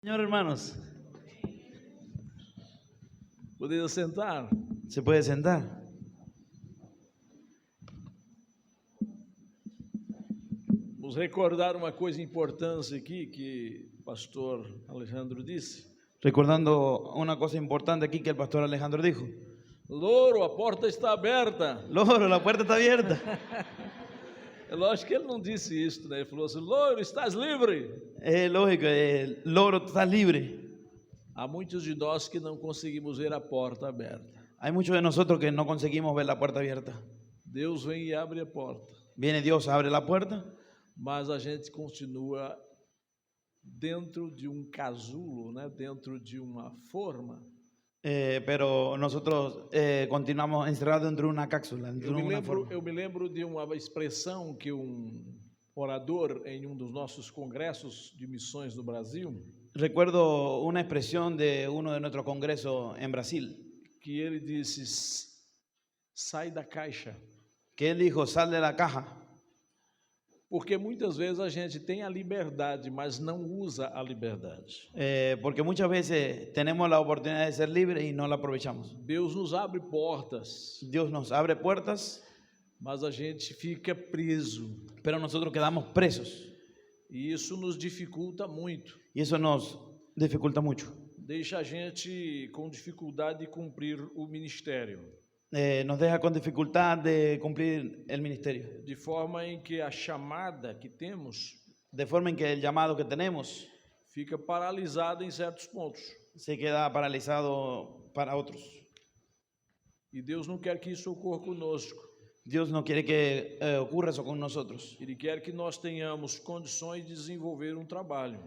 Señor, hermanos, Poder sentar. se puede sentar. Vamos recordar uma coisa importante aqui que o pastor Alejandro disse. Recordando una cosa importante aquí que el pastor Alejandro dijo. Louro, a porta está aberta. Loro, la puerta está abierta. É lógico que ele não disse isso, né? Ele falou assim, Louro, estás livre. Es lógico, Loro, tú estás libre. Há muitos de nós que não conseguimos ver a porta aberta. Hay muchos de nosotros que no conseguimos ver la puerta abierta. Deus vem e abre a porta, Viene Dios, abre la puerta, mas a gente continua dentro de um casulo, né? Dentro de uma forma. pero nosotros continuamos encerrados dentro de una cápsula, dentro de una forma. Eu me lembro de uma expressão que um orador em um dos nossos congressos de missões no Brasil, Recuerdo una expresión de uno de nuestros congresos en Brasil, que ele disse, sai da caixa. que él dijo, sal de la caja. Porque muitas vezes a gente tem a liberdade, mas não usa a liberdade. Porque muchas veces tenemos la oportunidad de ser libres y no la aprovechamos. Deus nos abre portas, Dios nos abre puertas, mas a gente fica preso. pero nosotros quedamos presos E isso nos dificulta muito. y eso nos dificulta mucho. Deixa a gente com dificuldade de cumprir o ministério. Nos deja con dificultad de cumplir el ministerio, De forma em que a chamada que temos de forma en que el llamado que tenemos fica paralisada em certos pontos. se queda paralizado para otros. E Deus não quer que isso ocorra conosco. Dios no quiere que ocurra eso con nosotros. Ele quer que nós tenhamos condições de desenvolver um trabalho.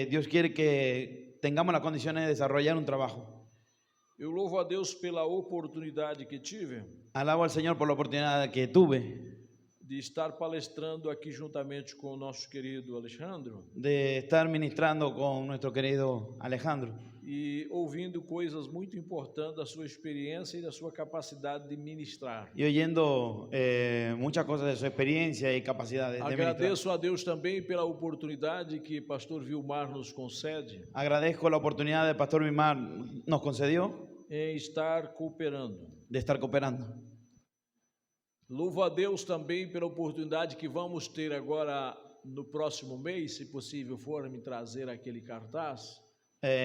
Dios quiere que tengamos las condiciones de desarrollar un trabajo. Eu louvo a Deus pela oportunidade que tive Alabo al Señor por la oportunidad que tuve de estar palestrando aqui juntamente com o nosso querido Alejandro de estar ministrando con nuestro querido Alejandro e ouvindo coisas muito importantes da sua experiência e da sua capacidade de ministrar. y oyendo muchas cosas de su experiencia y capacidades de ministrar. Agradeço a Deus também pela oportunidade que pastor Vilmar nos concede Agradezco la oportunidad del pastor Vimar nos concedió em estar cooperando. de estar cooperando. Louvo a Deus também pela oportunidade que vamos ter agora no próximo mês, se possível for me trazer aquele cartaz,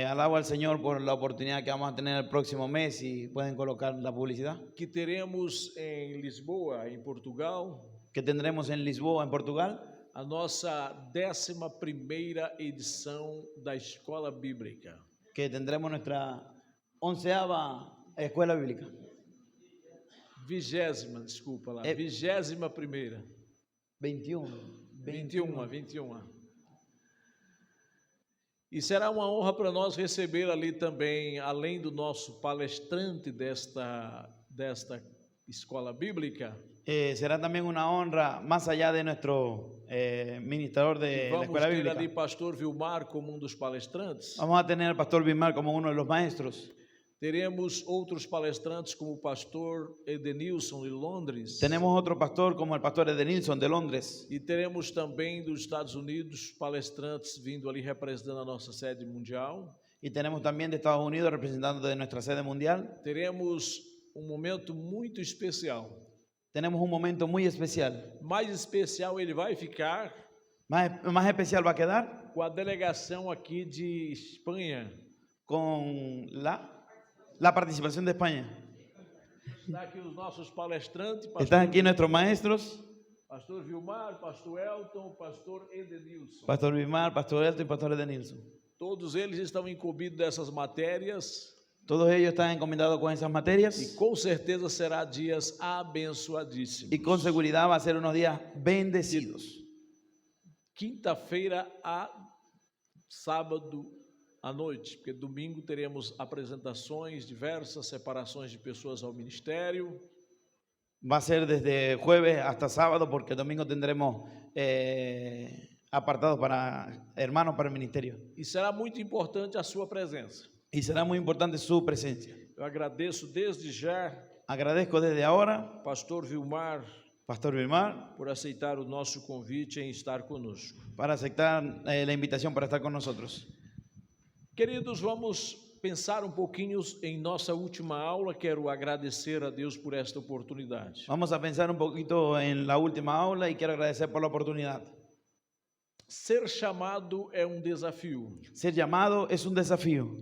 Alabo al Señor por la oportunidad que vamos a tener el próximo mes y pueden colocar la publicidad que teremos em Lisboa, em Portugal, que tendremos en Lisboa, en Portugal, a nossa 11ª edição da Escola Bíblica. que tendremos nuestra 11ª escuela bíblica. 20ª, desculpa lá, É- 21ª. 21. E será uma honra para nós receber ali também, além do nosso palestrante desta escola bíblica, Será también una honra, más allá de nuestro ministrador de la vamos escuela ter bíblica. ali pastor Vilmar como um dos palestrantes. Vamos a tener al pastor Vimar como uno de los maestros. Teremos outros palestrantes como o pastor Edenilson de Londres. Tenemos otro pastor como el pastor Edenilson de Londres. E teremos também dos Estados Unidos palestrantes vindo ali representando a nossa sede mundial. Y tenemos también de Estados Unidos representando de nuestra sede mundial. Teremos um momento muito especial. Tenemos un momento muy especial. Mais especial ele vai ficar Más especial va a quedar com a delegação aqui de Espanha. con la participación de España. Está aqui os nossos palestrantes, Están aquí nuestros maestros, pastor Vilmar, pastor Elton, pastor Edenilson. pastor Vimar, pastor Elton y pastor Edenilson. Todos eles estão incumbidos dessas matérias Todos ellos están encomendados con esas e materias com certeza será dias abençoadíssimos. y con seguridad va a ser unos días bendecidos. Quinta-feira a sábado à noite, porque domingo teremos apresentações diversas, separações de pessoas ao ministério. Va a ser desde jueves hasta sábado porque el domingo tendremos apartados para hermanos para el ministerio. E será muito importante a sua presença. Y será muy importante su presencia. Eu agradeço desde já, Agradezco desde ahora, pastor Vilmar, pastor Vimar, por aceitar o nosso convite em estar conosco. para aceptar la invitación para estar con nosotros. Queridos, vamos pensar um pouquinho em nossa última aula. Quero agradecer a Deus por esta oportunidade. Vamos a pensar un poquito en la última aula y quiero agradecer por la oportunidad. Ser chamado é um desafio. Ser llamado es un desafío.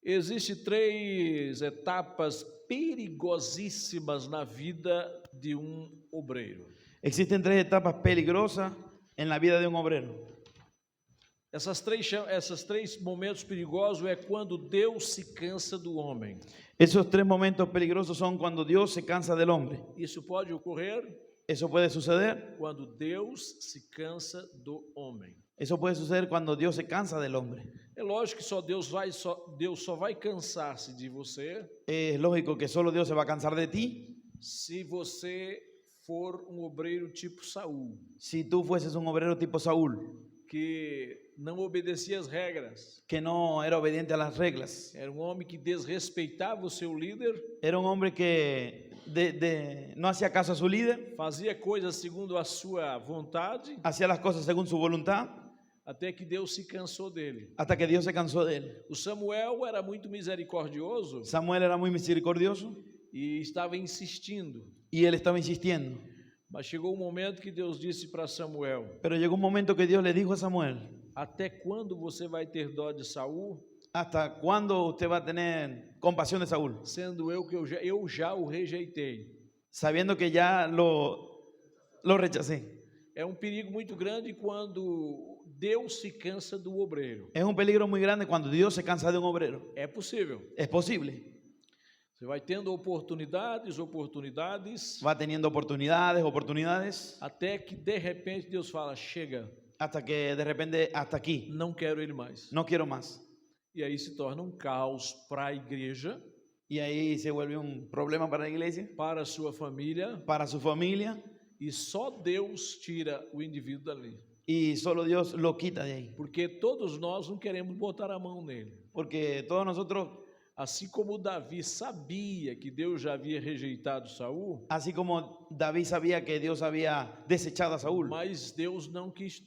Existem 3 etapas perigosíssimas na vida de um obreiro. Existen 3 etapas peligrosas en la vida de un obrero. Essas três momentos perigosos é quando Deus se cansa do homem. Esos 3 momentos peligrosos son cuando Dios se cansa del hombre. Isso pode ocorrer Eso puede suceder. quando Deus se cansa do homem. Eso puede suceder cuando Dios se cansa del hombre. É lógico que Deus só vai cansar-se de você Es lógico que solo Dios se va a cansar de ti se você for um obreiro tipo Saul, si tú fueses un obrero tipo Saúl, que não obedecia às regras. que no era obediente a las reglas. Era um homem que desrespeitava o seu líder, Era un hombre que no hacía caso a su líder, fazia coisas segundo a sua vontade, hacía las cosas según su voluntad, até que Deus se cansou dele. hasta que Dios se cansó de él. O Samuel era muito misericordioso Samuel era muy misericordioso e estava insistindo, y él estaba insistiendo. mas chegou um momento que Deus disse para Samuel: Pero llegó un momento que Dios le dijo a Samuel: até quando você vai ter dó de Saul, ¿hasta cuándo usted va a tener compasión de Saúl? sendo eu que eu já o rejeitei? Sabiendo que ya lo rechacé. É um perigo muito grande quando Deus se cansa do obreiro. Es un peligro muy grande cuando Dios se cansa de un obrero. É possível. Es posible. Você vai tendo oportunidades, Va teniendo oportunidades, até que de repente Deus fala: chega, hasta que de repente, hasta aquí, não quero ele mais. no quiero más. E aí se torna um caos para a igreja, Y ahí se vuelve un problema para la iglesia, para a sua família, para su familia, e só Deus tira o indivíduo dali. y solo Dios lo quita de ahí. Porque todos nós não queremos botar a mão nele. Porque todos nosotros, Assim como Davi sabia que Deus já havia rejeitado Saul, así como David sabía que Dios había desechado a Saúl, mas Deus não quis,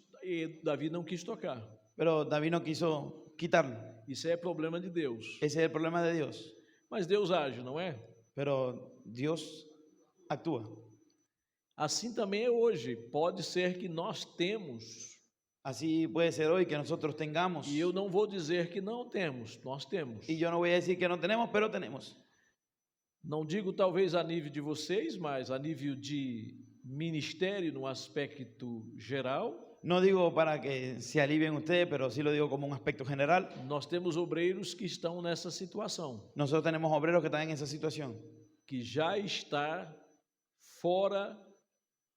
Davi não quis tocar. pero David no quiso quitarlo. Isso é problema de Deus. Ese es el problema de Dios. Mas Deus age, não é? Pero Dios actúa. Assim também é hoje. Pode ser que nós temos, Así puede ser hoy que nosotros tengamos. e eu não vou dizer que não temos, nós temos. Y yo no voy a decir que no tenemos, pero tenemos. Não digo talvez a nível de vocês, mas a nível de ministério no aspecto geral, No digo para que se alivien ustedes, pero sí lo digo como un aspecto general. nós temos obreiros que estão nessa situação, Nosotros tenemos obreros que están en esa situación, que já está fora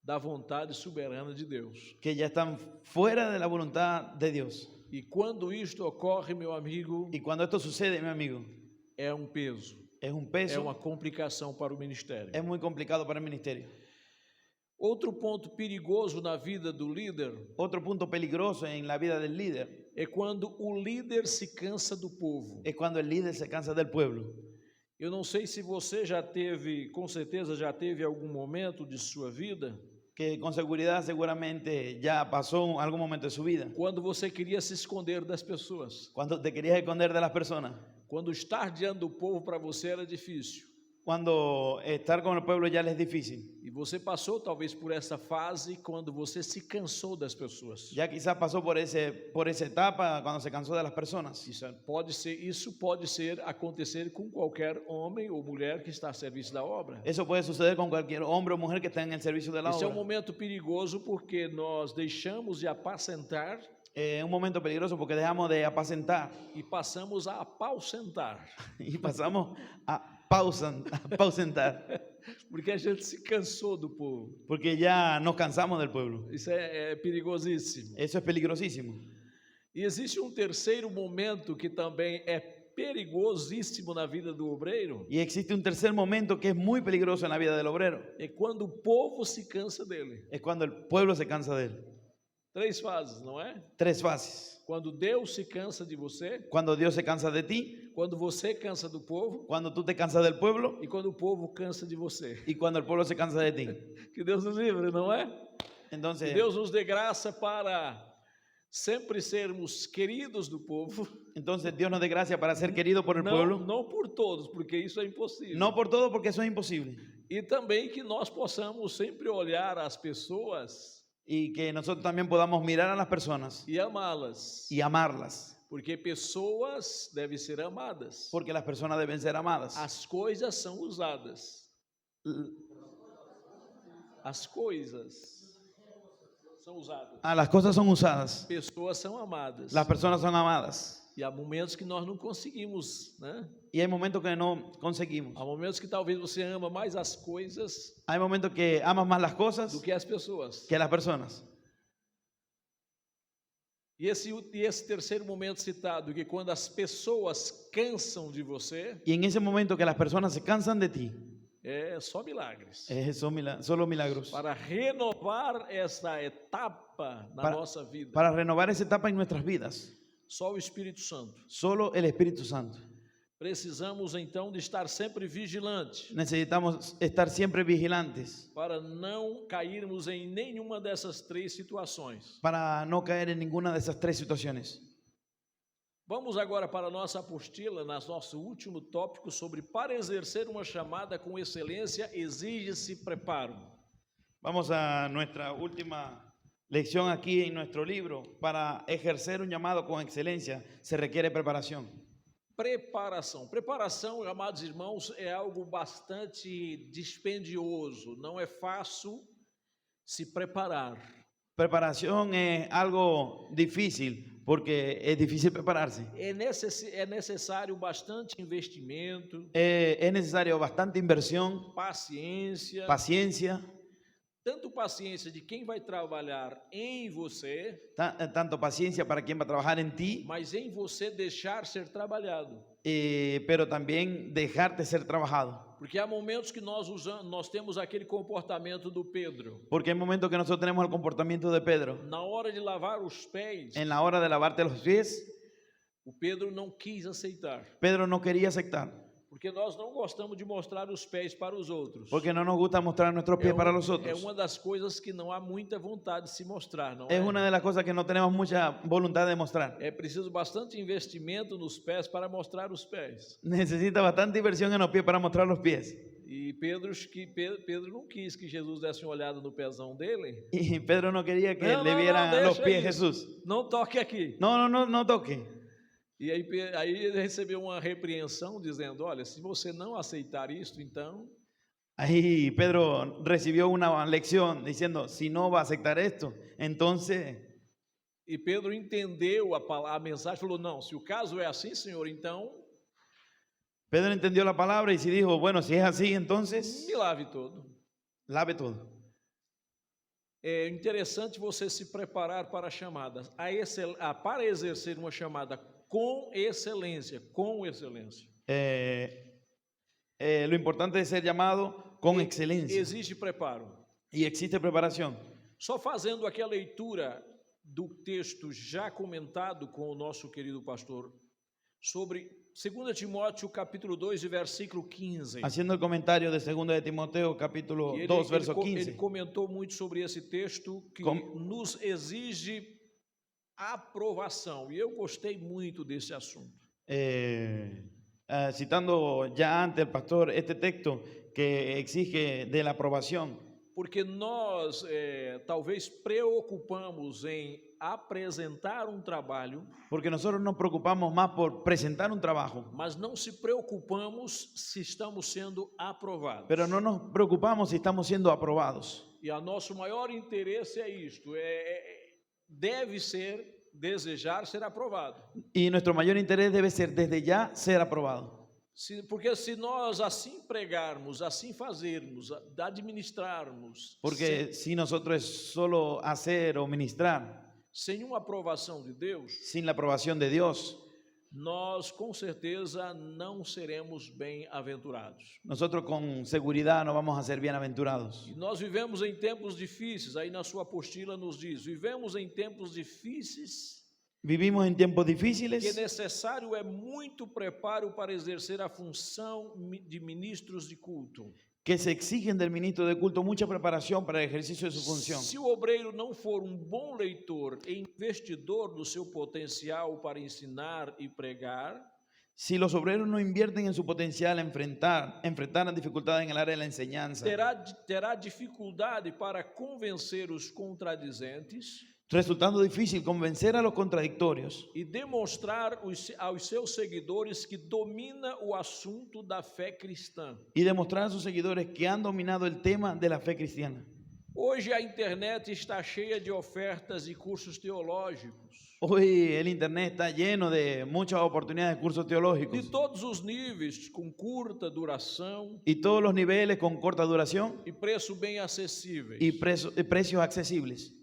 da vontade soberana de Deus. que ya están fuera de la voluntad de Dios. E quando isto ocorre, meu amigo, Y cuando esto sucede, mi amigo, é um peso, es un é peso, uma complicação para o ministério. es muy complicado para el ministerio. Outro ponto perigoso na vida do líder Otro punto peligroso en la vida del líder é quando o líder se cansa do povo. es cuando el líder se cansa del pueblo. Eu não sei se você já teve, com certeza já teve algum momento de sua vida, Que con seguridad seguramente ya pasó algún momento de su vida, quando você queria se esconder das pessoas. cuando te querías esconder de las personas, Quando estar diante do povo para você era difícil. cuando estar con el pueblo ya les es difícil. E você passou talvez por essa fase quando você se cansou das pessoas. Ya quizás pasó por esa etapa cuando se cansó de las personas. Isso pode ser acontecer com qualquer homem ou mulher que está a serviço da obra. Eso puede suceder con cualquier hombre o mujer que esté en el servicio de la Esse é um obra. momento perigoso porque nós deixamos de apacentar Es un momento peligroso porque dejamos de apacentar e passamos a apausentar, y pasamos a pausentar, porque a gente se cansou do povo. porque ya nos cansamos del pueblo. Isso é perigosíssimo. Eso es peligrosísimo. E existe um terceiro momento que também é perigosíssimo na vida do obreiro, Y existe un tercer momento que es muy peligroso en la vida del obrero. é quando o povo se cansa dele. Es cuando el pueblo se cansa de él. 3 fases, não é? 3 fases. Quando Deus se cansa de você, Cuando Dios se cansa de ti, quando você cansa do povo cuando tú te cansas del pueblo e quando o povo cansa de você. y cuando el pueblo se cansa de ti. Que Deus nos livre, não é? Que Entonces, Deus nos dê graça para sempre sermos queridos do povo, Entonces Dios nos dé gracia para ser querido por el pueblo. não por todos, porque isso é impossível. No por todo, porque eso es imposible. E também que nós possamos sempre olhar as pessoas Y que nosotros también podamos mirar a las personas e amá-las, y amarlas. porque pessoas devem ser amadas. Porque las personas deben ser amadas. As coisas são usadas. As coisas são usadas. Las cosas son usadas. Pessoas são amadas. Las personas son amadas. E há momentos que nós não conseguimos, né? Y hay momentos que no conseguimos. Há momentos que talvez você ama mais as coisas Hay momentos que amas más las cosas do que as pessoas. que las personas. E esse terceiro momento citado, que quando as pessoas cansam de você, Y en ese momento que las personas se cansan de ti, é só milagres. solo milagros. Para renovar essa etapa na nossa vida. Para renovar esa etapa en nuestras vidas. Só o Espírito Santo. Solo el Espíritu Santo. Precisamos então de estar sempre vigilante, Necesitamos estar siempre vigilantes para não cairmos em nenhuma dessas três situações. para no caer en ninguna de esas tres situaciones. Vamos agora para a nossa apostila, nosso último tópico sobre para exercer uma chamada com excelência exige-se preparo. Vamos a nuestra última lección aquí en nuestro libro. Para ejercer un llamado con excelencia se requiere preparación. Preparação. Preparação, amados irmãos, é algo bastante dispendioso. Não é fácil se preparar. Preparación es algo difícil porque es difícil prepararse. É necessário bastante investimento, Es necesario bastante inversión, paciência, paciencia, tanto paciência de quem vai trabalhar em você, tanto paciencia para quien va a trabajar en ti, mas em você deixar ser trabalhado. pero también dejarte ser trabajado. Porque há momentos que nós temos aquele comportamento do Pedro. Porque hay momentos que nosotros tenemos el comportamiento de Pedro. Na hora de lavar os pés, En la hora de lavarte los pies, o Pedro não quis aceitar. Pedro no quería aceptar. Porque nós não gostamos de mostrar os pés para os outros. Porque no nos gusta mostrar nuestros pies para los É otros. uma das coisas que não há muita vontade de se mostrar, não Es é? una de las cosas que no tenemos mucha voluntad de mostrar. É preciso bastante investimento nos pés para mostrar os pés. Necesita bastante inversión en los pies para mostrar los pies. E Pedro não quis que Jesus desse uma olhada no pezão dele. Y Pedro no quería que No, le no, no, vieran deixa los pies isso. Jesús. Não toque aqui. No toque. E aí ele recebeu uma repreensão dizendo, olha, se você não aceitar isto, então... Ahí Pedro recibió una lección diciendo, si no va a aceptar esto, entonces... E Pedro entendeu a mensagem, falou, não, se o caso é assim, Senhor, então... Pedro entendió la palabra y si dijo, bueno, si es así, entonces Me lave todo. lave todo. É interessante você se preparar para a chamada, para exercer uma chamada com excelência, Lo importante es ser llamado con excelencia. Exige preparo. Y existe preparación. Só fazendo aqui a leitura do texto já comentado com o nosso querido pastor sobre 2 Timóteo capítulo 2 e versículo 15. Haciendo el comentario de 2 de Timoteo capítulo 2 verso 15. Ele comentou muito sobre esse texto que nos exige aprovação. E eu gostei muito desse assunto. Citando ya antes el pastor este texto que exige de la aprobación. Porque nós talvez preocupamos em apresentar um trabalho, Porque nosotros nos preocupamos más por presentar un trabajo, mas não se preocupamos se estamos sendo aprovados. pero no nos preocupamos si estamos siendo aprobados. E o nosso maior interesse é isto, desejar ser aprovado. Y nuestro mayor interés debe ser desde ya ser aprobado. Porque se nós assim pregarmos, assim fazermos, administrarmos, Porque si nosotros es solo hacer o ministrar, sem uma aprovação de Deus, sin la aprobación de Dios, nós com certeza não seremos bem-aventurados. nosotros con seguridad no vamos a ser bienaventurados. E nós vivemos em tempos difíceis, aí na sua apostila nos diz, vivemos em tempos difíceis, Vivimos en tiempos que difíciles necessário é muito preparo para exercer a função de ministros de culto. que se exigen del ministro de culto mucha preparación para el ejercicio de su función. Se o obreiro não for um bom leitor e investidor do seu potencial para ensinar e pregar, Si los obreros no invierten en su potencial a enfrentar las dificultades en el área de la enseñanza, terá dificuldade para convencer os contradizentes resultando difícil convencer a los contradictorios e demonstrar aos seus seguidores que domina o assunto da fé cristã. y demostrar a sus seguidores que han dominado el tema de la fe cristiana. Hoje a internet está cheia de ofertas e cursos teológicos, Hoy el internet está lleno de muchas oportunidades de cursos de teológicos todos os níveis, com curta duração y todos los niveles con corta duración e preço bem acessíveis, y precios accesibles,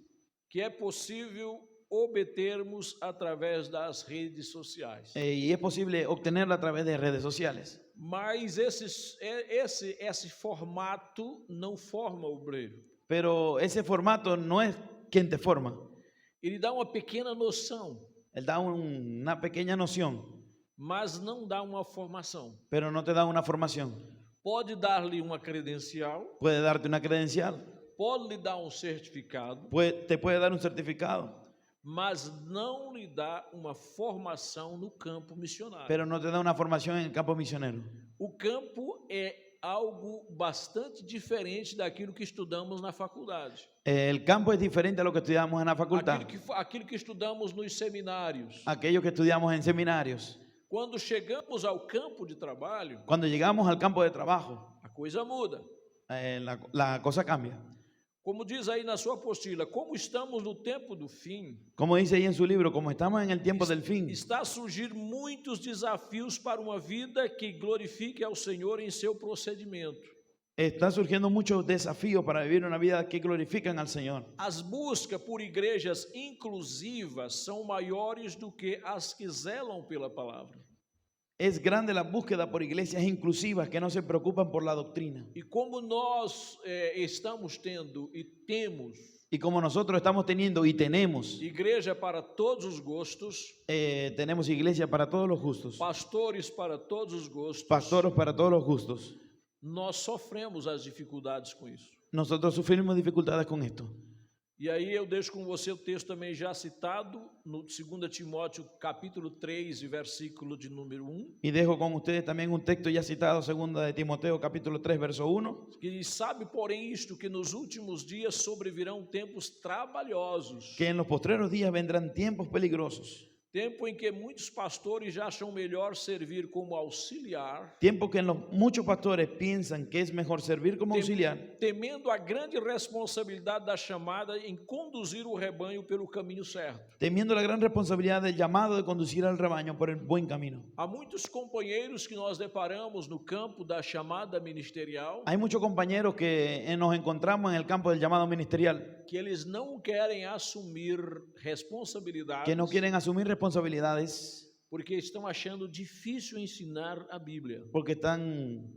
que é possível obtermos através das redes sociais. y es posible obtenerlo a través de redes sociales. Mas esse formato não forma obreiro. Pero ese formato no es quien te forma. Ele dá uma pequena noção, Él da una pequeña noción, mas não dá uma formação. pero no te da una formación. Pode dar-lhe uma credencial, Puede darte una credencial, pode lhe dar um certificado, te puede dar un certificado, mas não lhe dá uma formação no campo missionário. pero no te da una formación en el campo misionero. O campo é algo bastante diferente daquilo que estudamos na faculdade, El campo es diferente a lo que estudiamos en la facultad, aquilo que estudamos nos seminários. aquello que estudiamos en seminarios. Quando chegamos ao campo de trabalho, Cuando llegamos al campo de trabajo, a coisa muda. la cosa cambia. Como diz aí na sua apostila, como estamos no tempo do fim, Como dice ahí en su libro, como estamos en el tiempo del fin, está a surgir muitos desafios para uma vida que glorifique ao Senhor em seu procedimento. están surgiendo muchos desafíos para vivir una vida que glorifican al Señor. As buscas por igrejas inclusivas são maiores do que as que zelam pela palavra. Es grande la búsqueda por iglesias inclusivas que no se preocupan por la doctrina. E como nós estamos tendo e temos Y como nosotros estamos teniendo y tenemos, igreja para todos os gostos, tenemos iglesia para todos los gustos, pastores para todos os gostos, pastores para todos los gustos, nós sofremos as dificuldades com isso. nosotros sufrimos dificultades con esto. E aí eu deixo com você o texto também já citado no 2 Timóteo capítulo 3 e versículo de número 1, Y dejo con ustedes también un texto ya citado, 2 de Timoteo, capítulo 3, verso 1, que diz: sabe, porém, isto, que nos últimos dias sobrevirão tempos trabalhosos, que en los postreros días vendrán tiempos peligrosos, tempo em que muitos pastores já acham melhor servir como auxiliar, tiempos que muchos pastores piensan que es mejor servir como auxiliar, temendo a grande responsabilidade da chamada em conduzir o rebanho pelo caminho certo. temiendo la gran responsabilidad del llamado de conducir al rebaño por el buen camino. Há muitos companheiros que nós deparamos no campo da chamada ministerial Hay muchos compañeros que nos encontramos en el campo del llamado ministerial, que eles não querem assumir responsabilidades, que no quieren asumir responsabilidades porque estão achando difícil ensinar a Bíblia, porque están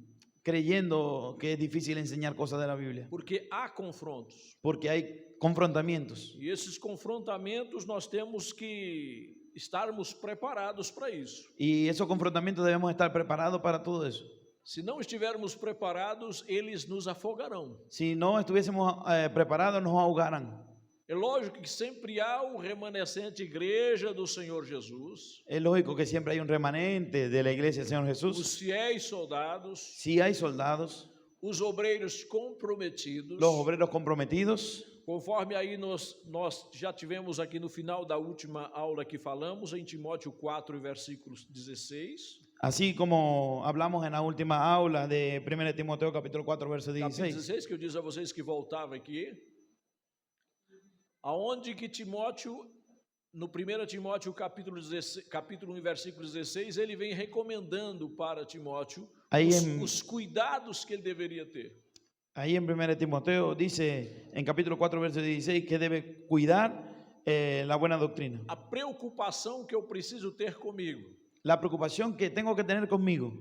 creyendo que es difícil enseñar cosas de la Biblia, porque há confrontos. porque hay confrontamientos. E esses confrontamentos nós temos que estarmos preparados para isso. Y esos confrontamientos debemos estar preparados para todo eso. Se não estivermos preparados, eles nos afogarão. Si no estuviésemos preparados, nos ahogarán. É lógico que sempre há o remanescente igreja do Senhor Jesus, Es lógico que siempre hay un remanente de la iglesia del Señor os Jesús. fiéis soldados, Si hay soldados, os obreiros comprometidos, los obreros comprometidos, conforme aí nós já tivemos aqui no final da última aula que falamos, em Timóteo 4, versículos 16. así como hablamos en la última aula de 1 Timoteo capítulo 4, verso Capítulo 16. 16, que eu disse a vocês que voltava aqui, aonde que Timóteo, no 1 Timóteo capítulo 1, versículo 16, ele vem recomendando para Timóteo os cuidados que ele deveria ter. Ahí en 1 Timoteo dice en capítulo 4, verso 16 que debe cuidar la buena doctrina. A preocupação que eu preciso ter comigo. La preocupación que tengo que tener conmigo.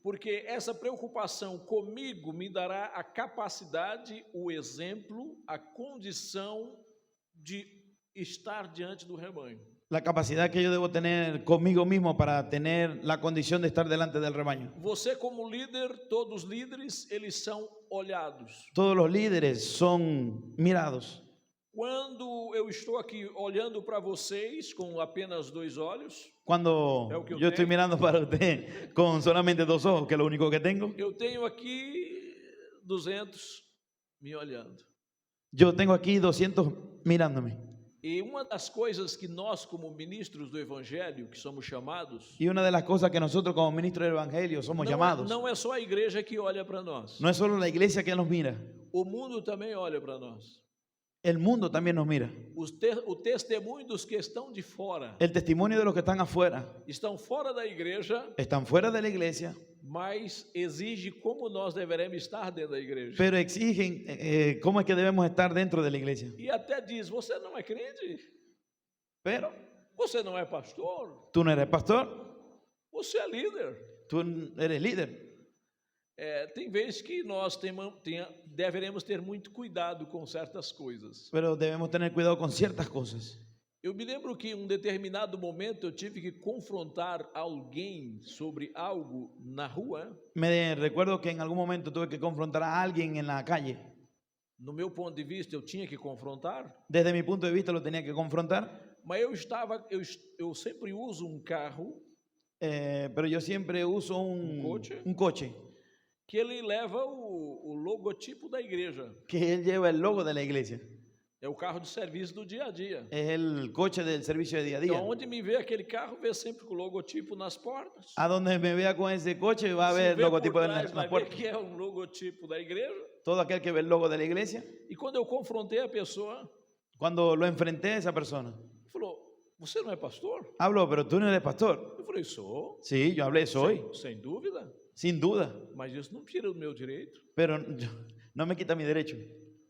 Porque essa preocupação comigo me dará a capacidade, o exemplo, a condição de estar diante do rebanho. la capacidad que yo debo tener conmigo mismo para tener la condición de estar delante del rebaño. Você como líder, todos os líderes, eles são olhados. Todos los líderes son mirados. Quando eu estou aqui olhando para vocês com apenas 2 olhos, Cuando Es lo que yo yo estoy tengo. mirando para usted con solamente 2 ojos, que es lo único que tengo, eu tenho aqui 200 me olhando. yo tengo aquí 200 mirándome. E uma das coisas que nós, como ministros do Evangelho, que somos chamados, Y una de las cosas que nosotros como ministros del Evangelio somos llamados, não é só a igreja que olha para nós. no es solo la iglesia que nos mira, O mundo também olha para nós. el mundo también nos mira. O testemunho dos que estão de fora, El testimonio de los que están afuera, estão fora da igreja, están fuera de la iglesia, mas exige como nós deveremos estar dentro da igreja. pero exigen cómo es que debemos estar dentro de la iglesia. E até diz, você não é crente? Pero Você não é pastor? tú no eres pastor, Você é líder? tú eres líder. Tem vezes que nós deveremos ter muito cuidado com certas coisas. Pero debemos tener cuidado con ciertas cosas. Eu me lembro que em um determinado momento eu tive que confrontar alguém sobre algo na rua. Me recuerdo que en algún momento tuve que confrontar a alguien en la calle. No meu ponto de vista, eu tinha que confrontar, Desde mi punto de vista lo tenía que confrontar, mas eu sempre uso um carro pero yo siempre uso coche? un coche que ele leva o logotipo da igreja. que él lleva el logo de la iglesia. É o carro de serviço do dia a dia. Es el coche del servicio de día a día. Então, onde me vê aquele carro, vê sempre com o logotipo nas portas. A donde me vea con ese coche va a Se ver vê logotipo por de trás, la vai ver puerta. que é um logotipo da igreja. Todo aquel que ve el logo de la iglesia, E quando eu confrontei a pessoa, cuando lo enfrenté a esa persona, falou, você não é pastor? hablo, pero tú no eres pastor. Eu falei, sou. Sí, yo hablé, soy, Sem dúvida. sin duda, Mas isso não tira o meu direito. pero no me quita mi derecho.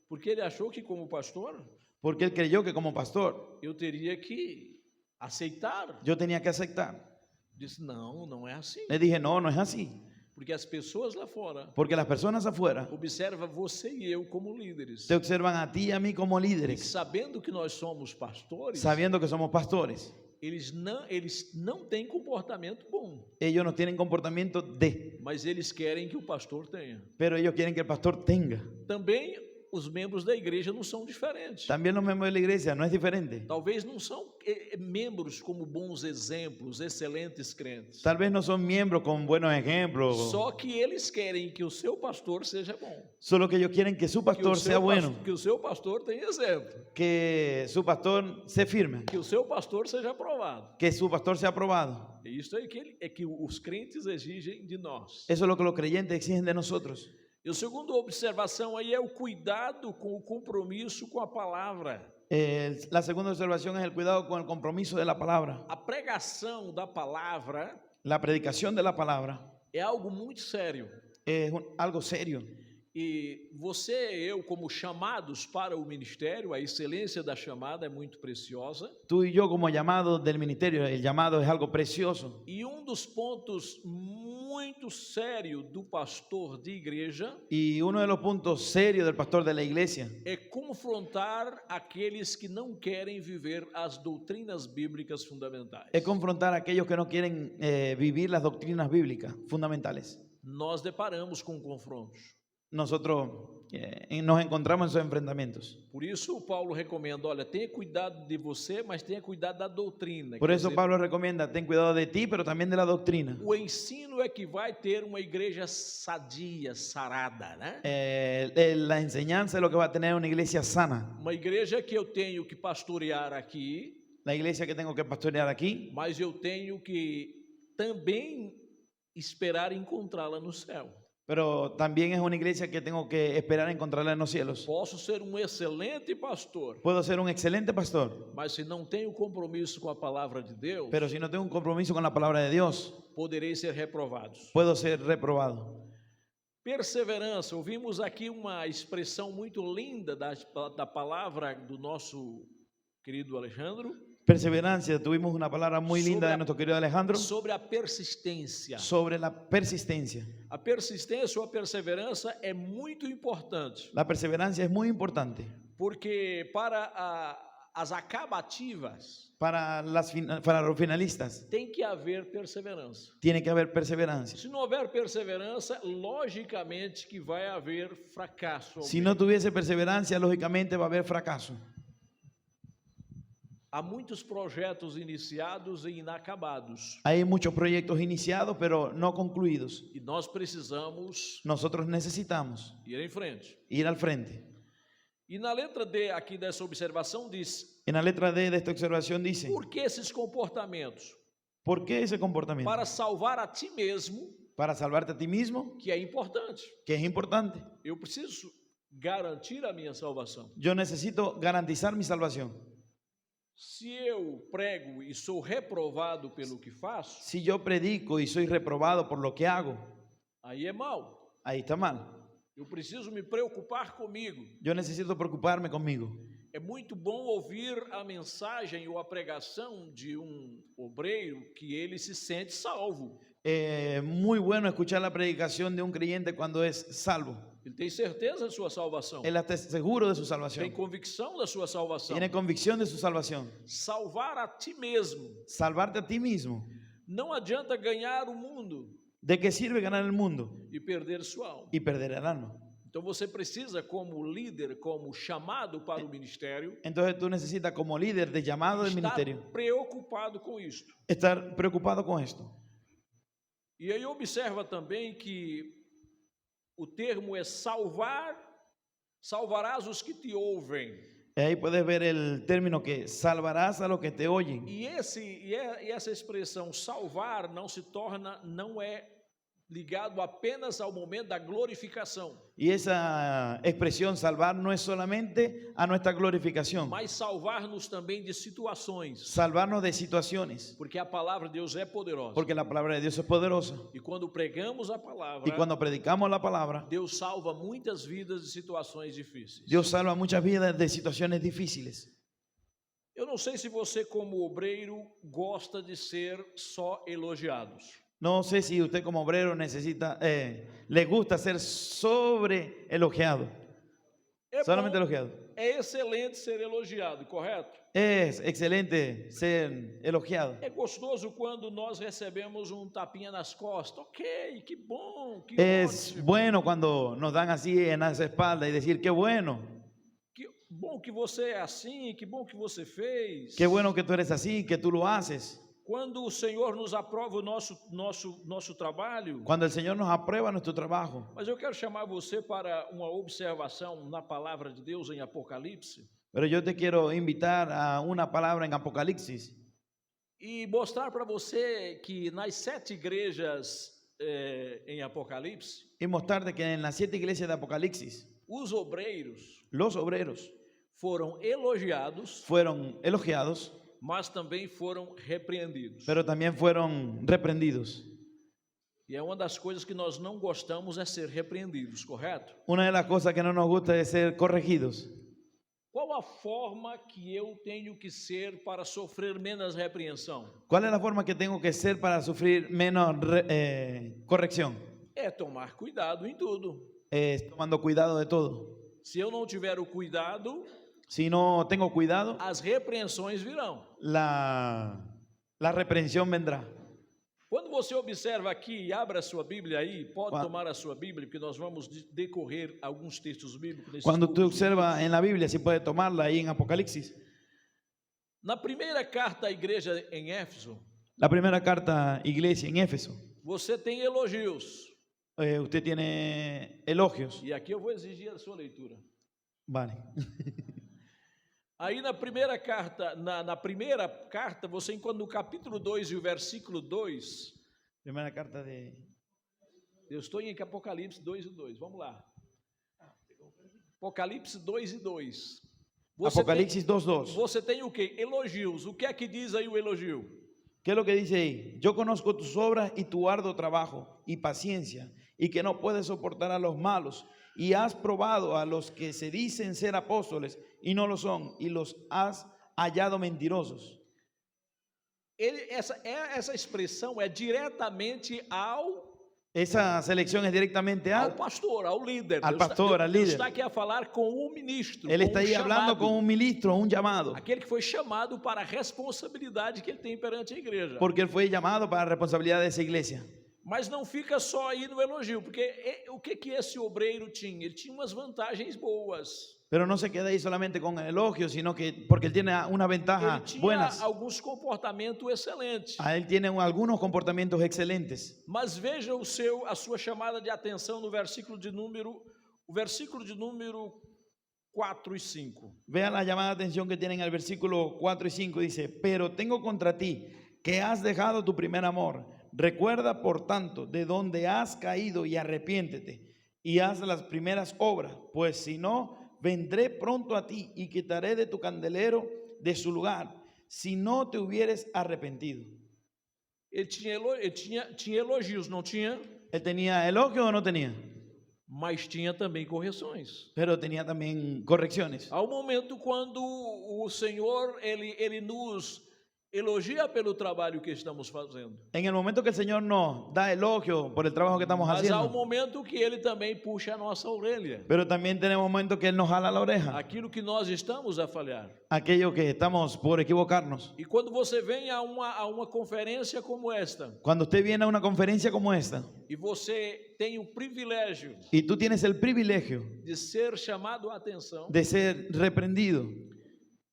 Porque ele achou que como pastor, Porque él creyó que como pastor eu teria que aceitar. yo tenía que aceptar. Disse, não, não é assim. Le dije, no, no es así. Porque as pessoas lá fora Porque las personas afuera observam você e eu como líderes. te observan a ti y a mí como E líderes, sabendo que nós somos pastores, sabiendo que somos pastores. eles não têm comportamento bom, Ellos no tienen comportamiento de, mas eles querem que o pastor tenha. pero ellos quieren que el pastor tenga. Também os membros da igreja não são diferentes. También los miembros de la iglesia no es diferente. Talvez não são membros como bons exemplos, excelentes crentes. Tal vez no son miembros con buenos ejemplos, Só que eles querem que o seu pastor seja bom. solo que ellos quieren que su pastor sea bueno, Que o seu pastor tenha exemplo. que su pastor se firme, Que o seu pastor seja aprovado. que su pastor sea aprobado. É isso aí que os crentes exigem de nós. Eso es lo que los creyentes exigen de nosotros. E a segunda observação aí é o cuidado com o compromisso com a palavra. La segunda observación es el cuidado con el compromiso de la palabra. A pregação da palavra La predicación de la palabra é algo muito sério. es algo serio. E você e eu, como chamados para o ministério, a excelência da chamada é muito preciosa. Tú y yo como llamados del ministerio, el llamado es algo precioso. E um dos pontos muito sério do pastor de igreja Y uno de los puntos serios del pastor de la iglesia é confrontar aqueles que não querem viver as doutrinas bíblicas fundamentais. es confrontar a aquellos que no quieren vivir las doctrinas bíblicas fundamentales. Nós deparamos com confrontos. Nosotros nos encontramos en esos enfrentamientos. Por isso, o Paulo recomenda, olha, tenha cuidado de você, mas tenha cuidado da doutrina. Por Quer eso dizer, Pablo recomienda, ten cuidado de ti, pero también de la doctrina. o ensino é que vai ter uma igreja sadia, sarada, né? La enseñanza es lo que va a tener una iglesia sana. Uma igreja que eu tenho que pastorear aqui, La iglesia que tengo que pastorear aquí, mas eu tenho que também esperar encontrá-la no céu. pero también es una iglesia que tengo que esperar encontrarla en los cielos. Posso ser um excelente pastor, Puedo ser un excelente pastor, mas se não tenho compromisso com a palavra de Deus, pero si no tengo un compromiso con la palabra de Dios, poderei ser reprovados. puedo ser reprobado. Perseverança, ouvimos aqui uma expressão muito linda da palavra do nosso querido Alejandro, Perseverancia, tuvimos una palabra muy linda de nuestro querido Alejandro sobre a persistência. sobre la persistencia. A persistência ou a perseverança é muito importante, La perseverancia es muy importante, porque para as acabativas, para los finalistas, tem que haver perseverança. tiene que haber perseverancia. Se não houver perseverança, logicamente que vai haver fracasso. Si no tuviese perseverancia, lógicamente va a haber fracaso. Há muitos projetos iniciados e inacabados. Hay muchos proyectos iniciados, pero no concluidos. E nós precisamos Nosotros necesitamos ir em frente. ir al frente. E na letra D aqui dessa observação diz: En la letra D de esta observación dice, por que esses comportamentos? ¿por qué ese comportamiento? Para salvar a ti mesmo, Para salvarte a ti mismo, que é importante. que es importante. Eu preciso garantir a minha salvação. Yo necesito garantizar mi salvación. Se eu prego e sou reprovado pelo que faço, Si yo predico y soy reprobado por lo que hago, aí é mal. ahí está mal. Eu preciso me preocupar comigo. Yo necesito preocuparme conmigo. É muito bom ouvir a mensagem ou a pregação de obreiro que ele se sente salvo. Muy bueno escuchar la predicación de un creyente cuando es salvo. Ele tem certeza da sua salvação. Él está seguro de su Tem salvación. convicção da sua salvação. Tiene convicción de su salvación. Salvar a ti mesmo. Salvarte a ti mismo. Não adianta ganhar o mundo ¿De qué sirve ganar el mundo e perder sua alma. y perder el alma? Então você precisa, como líder, como chamado para o ministério, Entonces tú necesitas como líder de llamado del estar ministerio preocupado com isto. estar preocupado con esto. E aí observa também que o termo é salvar, salvarás os que te ouvem. Y ahí puedes ver el término que salvarás a los que te oyen. E essa expressão salvar não é ligado apenas ao momento da glorificação, Y esa expresión salvar no es solamente a nuestra glorificación, mas salvar-nos também de situações, salvarnos de situaciones, porque a palavra de Deus é poderosa. porque la palabra de Dios es poderosa. E quando pregamos a Y palavra, cuando predicamos la palabra, Deus salva muitas vidas de situações difíceis. Dios salva muchas vidas de situaciones difíciles. Eu não sei se você, como obreiro, gosta de ser só elogiados. No sé si usted como obrero le gusta ser sobre elogiado, É solamente bom, elogiado. é excelente ser elogiado, correto? Es excelente ser elogiado. É gostoso quando nós recebemos um tapinha nas costas. Ok, que bom, que Es ótimo. bueno cuando nos dan así en las espaldas y decir, qué bueno, Que bom que você é assim, que bom que você fez. qué bueno que tú eres así, que tú lo haces. Quando o Senhor nos aprova o nosso trabalho. Cuando el Señor nos aprueba nuestro trabajo. Mas eu quero chamar você para uma observação na palavra de Deus em Apocalipse Pero yo te quiero invitar a una palabra en Apocalipsis e mostrar para você que nas 7 igrejas em Apocalipse, y mostrarte que en las 7 iglesias de Apocalipsis, os obreiros los obreros foram elogiados, fueron elogiados, mas também foram repreendidos. pero también fueron reprendidos. E é uma das coisas que nós não gostamos é ser repreendidos, correto? Una de las cosas que no nos gusta es ser corregidos. Qual a forma que eu tenho que ser para sofrer menos repreensão? ¿Cuál es la forma que tengo que ser para sufrir menos corrección? É tomar cuidado em tudo. Tomando cuidado de todo. Se eu não tiver o cuidado, Si no tengo cuidado, as repreensões virão. la reprensión vendrá. Quando você observa aqui e abre a sua Bíblia aí, pode Quando- tomar a sua Bíblia, porque nós vamos decorrer alguns textos bíblicos. nesses Cuando tú poucos observas en la Biblia, si puedes tomarla ahí en Apocalipsis, Na primeira carta à igreja em Éfeso, la primera carta iglesia en Éfeso, você tem elogios. usted tiene elogios. E aqui eu vou exigir a sua leitura. Vale. Aí na primeira carta, você encontra no capítulo 2 e o versículo 2. Primera carta de... Eu estou em Apocalipse 2 e 2. Vamos lá. Apocalipse 2 e 2. Apocalipsis 2:2. Você tem o quê? Elogios. O que é que diz aí o elogio? ¿Qué es lo que dice ahí? Yo conozco tus obras y tu arduo trabajo y paciencia, y que no puedes soportar a los malos, y has probado a los que se dicen ser apóstoles y no lo son, y los has hallado mentirosos. Essa expressão é diretamente ao Esa selección es directamente ao pastor, ao líder. Al pastor, al Deus líder. está aqui a falar com o ministro, Él com está ahí hablando con un ministro, un llamado, aquele que foi chamado para a responsabilidade que ele tem perante a igreja. porque él fue llamado para la responsabilidad de esa iglesia. Mas não fica só aí no elogio, porque o que esse obreiro tinha? Ele tinha umas vantagens boas. Pero no se queda ahí solamente con el elogio, sino que porque él tiene unas Ele ventajas tinha buenas. alguns comportamentos excelentes. A él tiene algunos comportamientos excelentes. Mas veja a sua chamada de atenção no versículo de número 4 e 5. Vea la llamada de atención que tiene en el versículo 4 y 5. Dice, pero tengo contra ti que has dejado tu primer amor. Recuerda, por tanto, de donde has caído y arrepiéntete y haz las primeras obras, pues si no, vendré pronto a ti y quitaré de tu candelero de su lugar, si no te hubieres arrepentido. Ele tinha elogios, não tinha? Él tenía elogio o no tenía, Mas tinha também correções. pero tenía también correcciones. Há um momento quando o Senhor ele nos elogia pelo trabalho que estamos fazendo. En el momento que el Señor nos da elogio por el trabajo que estamos Mas há um haciendo, momento que ele também puxa a nossa orelha. pero también tenemos momentos que Él nos jala la oreja, Aquilo que nós estamos a falhar. aquello que estamos por equivocarnos. E quando você vem a uma conferência como esta, Cuando usted viene a una conferencia como esta e você tem o privilégio y tú tienes el privilegio de ser chamado a atenção, de ser reprendido,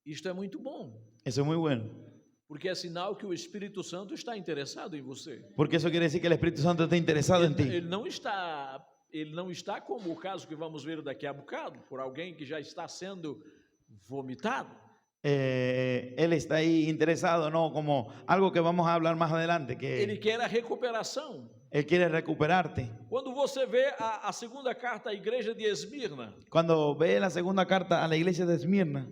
isto é muito bom, eso es muy bueno, porque é sinal que o Espírito Santo está interessado em você. porque eso quiere decir que el Espíritu Santo está interesado en ti. Ele não está como o caso que vamos ver daqui a bocado, por alguém que já está sendo vomitado. Él está ahí interesado, no como algo que vamos a hablar más adelante, Ele que quer a recuperação. Él quiere recuperarte. Quando você vê a segunda carta à igreja de Esmirna, Cuando ve la segunda carta a la iglesia de Esmirna,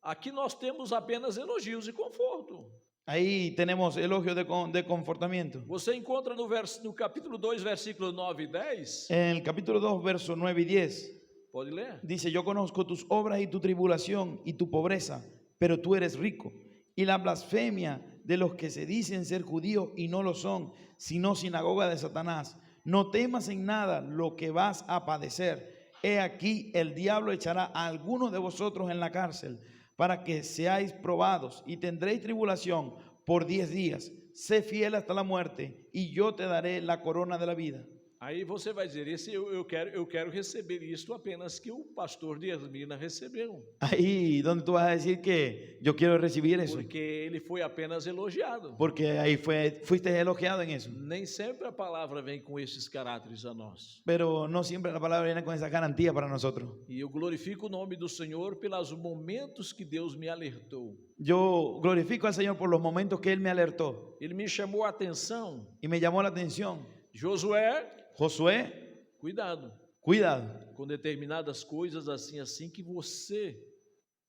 aqui nós temos apenas elogios e conforto. ahí tenemos elogio de confortamiento. Você encontra no capítulo 2, versículos 9 e 10, En el capítulo 2, versos 9 y 10, pode ler? dice, yo conozco tus obras y tu tribulación y tu pobreza, pero tú eres rico. Y la blasfemia de los que se dicen ser judíos y no lo son, sino sinagoga de Satanás. No temas en nada lo que vas a padecer. He aquí, el diablo echará a algunos de vosotros en la cárcel para que seáis probados y tendréis tribulación por 10 días. Sé fiel hasta la muerte y yo te daré la corona de la vida. Aí você vai dizer, eu quero receber isto apenas que o pastor de Esmirna recebeu, Ahí donde tú vas a decir que yo quiero recibir eso, porque ele foi apenas elogiado. porque ahí fuiste elogiado en eso. Nem sempre a palavra vem com esses caráteres a nós. Pero no siempre la palabra viene con esa garantía para nosotros. E eu glorifico o nome do Senhor pelos momentos que Deus me alertou. Yo glorifico al Señor por los momentos que Él me alertó Ele me chamou a atenção. y me llamó la atención. Josué, Josué, cuidado cuidado com determinadas coisas assim que você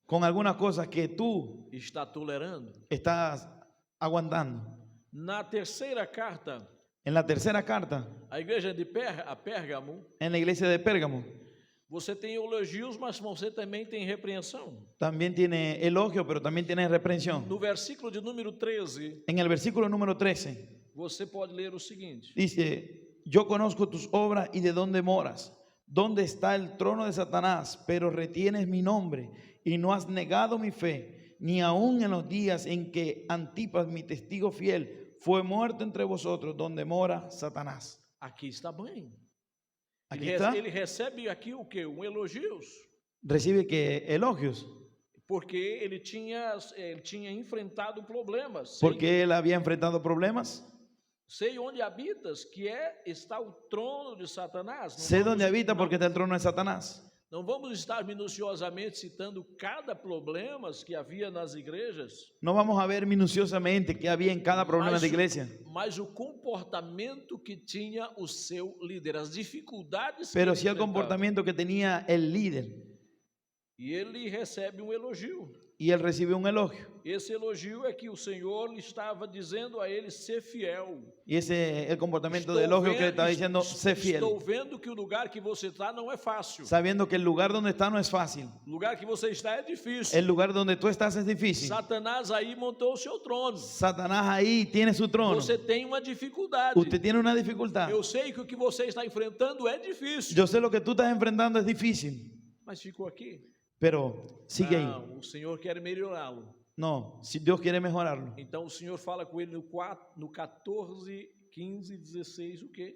con algunas cosas que tú está tolerando. estás aguantando. Na terceira carta, En la tercera carta, a igreja de Pérgamo, en la iglesia de Pérgamo, você tem elogios, mas você também tem repreensão. también tiene elogio, pero también tiene reprensión. No versículo de número 13, En el versículo número 13, você pode ler o seguinte: dice, yo conozco tus obras y de dónde moras, dónde está el trono de Satanás, pero retienes mi nombre y no has negado mi fe, ni aun en los días en que Antipas, mi testigo fiel, fue muerto entre vosotros, donde mora Satanás. aqui está bem. Aquí está, Ele recebe aqui o quê? Elogios. recibe que elogios, Porque ele tinha enfrentado problemas. porque él había enfrentado problemas. Sei onde habitas, que está o trono de Satanás. Não Sé vamos- dónde habita não- porque está el trono de Satanás. Não vamos estar minuciosamente citando cada problema que havia nas igrejas, No vamos a ver minuciosamente qué había en cada problema de iglesia, mas o comportamento que tinha o seu líder, as dificuldades pero que sí ele el enfrentava. comportamiento que tenía el líder. E ele recebe um elogio. y él recibe un elogio. Esse elogio é que o Senhor lhe estava dizendo a ele ser fiel. Y ese es el comportamiento de elogio que le estaba diciendo, sé estou fiel. vendo que o lugar que você está não é fácil. Sabiendo que el lugar donde está no es fácil. O lugar que você está é difícil. El lugar donde tú estás es difícil. Satanás aí montou o seu trono. Satanás ahí tiene su trono. Você tem uma dificuldade. Usted tiene una dificultad. Eu sei que o que você está enfrentando é difícil. Yo sé lo que tú estás enfrentando es difícil. Mas ficou aqui. Pero sigue ahí. Não, o Senhor quer melhorá-lo. No, si Dios quiere mejorarlo. Então o Senhor fala com ele no 14, 15, 16, o quê?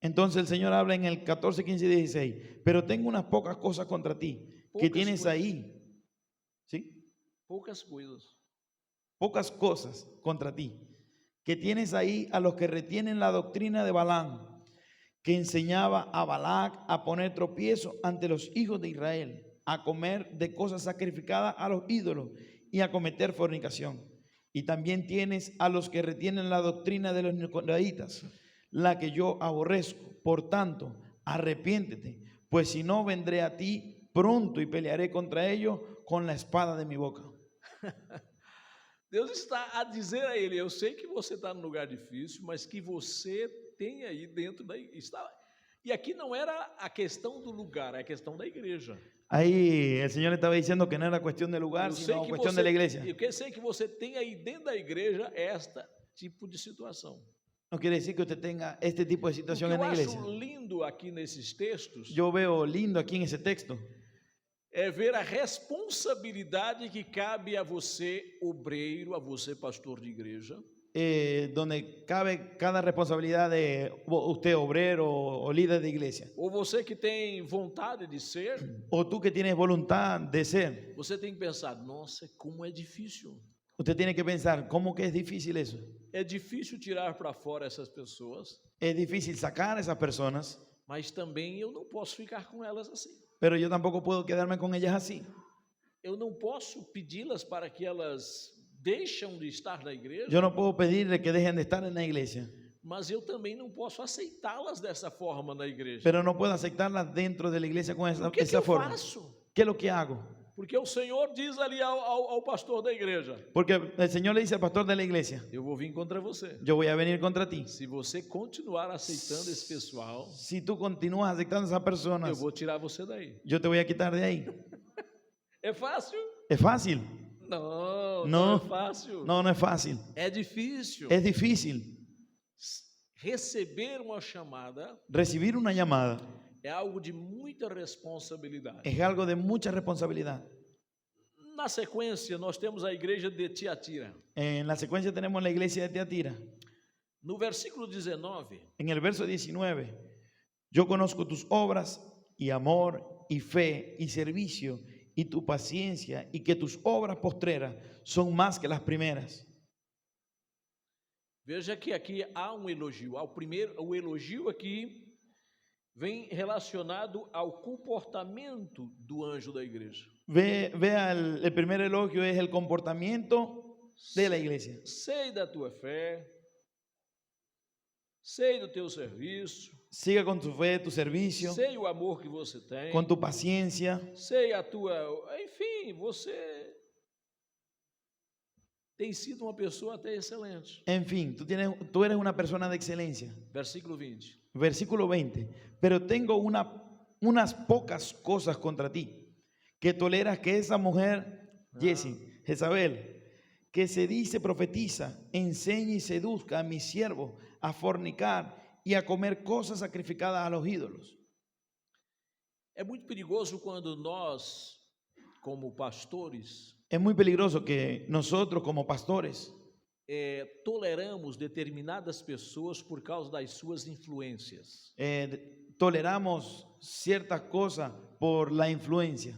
Entonces el Señor habla en el 14, 15 y 16. Pero tengo unas pocas cosas contra ti que Pocas tienes cosas. ahí. ¿Sí? Poucas coisas. Pocas cosas contra ti que tienes ahí a los que retienen la doctrina de Balaam, que enseñaba a Balac a poner tropiezo ante los hijos de Israel, a comer de cosas sacrificadas a los ídolos y a cometer fornicación. Y también tienes a los que retienen la doctrina de los nicolaítas, la que yo aborrezco. Por tanto, arrepiéntete, pues si no, vendré a ti pronto y pelearé contra ellos con la espada de mi boca. Deus está a dizer a ele, eu sei que você está num lugar difícil, mas que você tem aí dentro da igreja. E aqui não era a questão do lugar, é a questão da igreja. Ahí el Señor estaba diciendo que no era cuestión de lugar, Eu sei sino que cuestión você, de la iglesia. eu sei que você tem aí dentro da igreja esta tipo de situação. No quiere decir que usted tenga este tipo de O que situación eu en la iglesia. acho lindo aqui nesses textos Yo veo lindo aquí en ese texto é ver a responsabilidade que cabe a você, obreiro, a você, pastor de igreja, donde cabe cada responsabilidad de usted, obrero o líder de iglesia. ou você que tem vontade de ser, O tú que tienes voluntad de ser. você tem que pensar, nossa, como é difícil. Usted tiene que pensar, ¿cómo que es difícil eso? É difícil tirar para fora essas pessoas, Es difícil sacar a esas personas, mas também eu não posso ficar com elas assim. pero yo tampoco puedo quedarme con ellas así. Eu não posso pedi-las para que elas deixem de estar na igreja, Yo no puedo pedirle que dejen de estar en la iglesia, mas eu também não posso aceitá-las dessa forma na igreja. pero no puedo aceptarlas dentro de la iglesia con O que esa eu forma. faço? ¿Qué es lo que hago? Porque o Senhor diz ali ao pastor da igreja, Porque el Señor le dice al pastor de la iglesia, eu vou vir contra você. yo voy a venir contra ti. Se você continuar aceitando esse pessoal, Si tú continúas aceptando a esas eu personas, vou tirar você daí. yo te voy a quitar de ahí. É fácil? ¿Es fácil? Não, Não. não é fácil. No, no es fácil. É difícil. Es difícil. Receber uma chamada Recibir una llamada é algo de muita responsabilidade. es algo de mucha responsabilidad. Na sequência, nós temos a igreja de Tiatira. En la secuencia tenemos la iglesia de Tiatira. No versículo 19, En el verso 19, yo conozco tus obras y amor y fe y servicio y tu paciencia y que tus obras postreras son más que las primeras. veja que aqui há um elogio. O elogio aqui vem relacionado ao comportamento do anjo da igreja. Vea el primer elogio es el comportamiento de la iglesia. Sei da tua fé, sei do teu serviço, Siga con tu fe, tu servicio, sei o amor que você tem, con tu paciencia. sei a tua... Enfim, você tem sido uma pessoa até excelente. En fin, tú eres una persona de excelencia. Versículo 20. Versículo 20. Pero tengo unas pocas cosas contra ti, que toleras que esa mujer, Jezabel, que se dice profetiza, enseñe y seduzca a mis siervos a fornicar y a comer cosas sacrificadas a los ídolos. É muito perigoso quando nós, como pastores, Es muy peligroso que nosotros como pastores toleramos determinadas pessoas por causa das suas influências. toleramos ciertas cosas por la influencia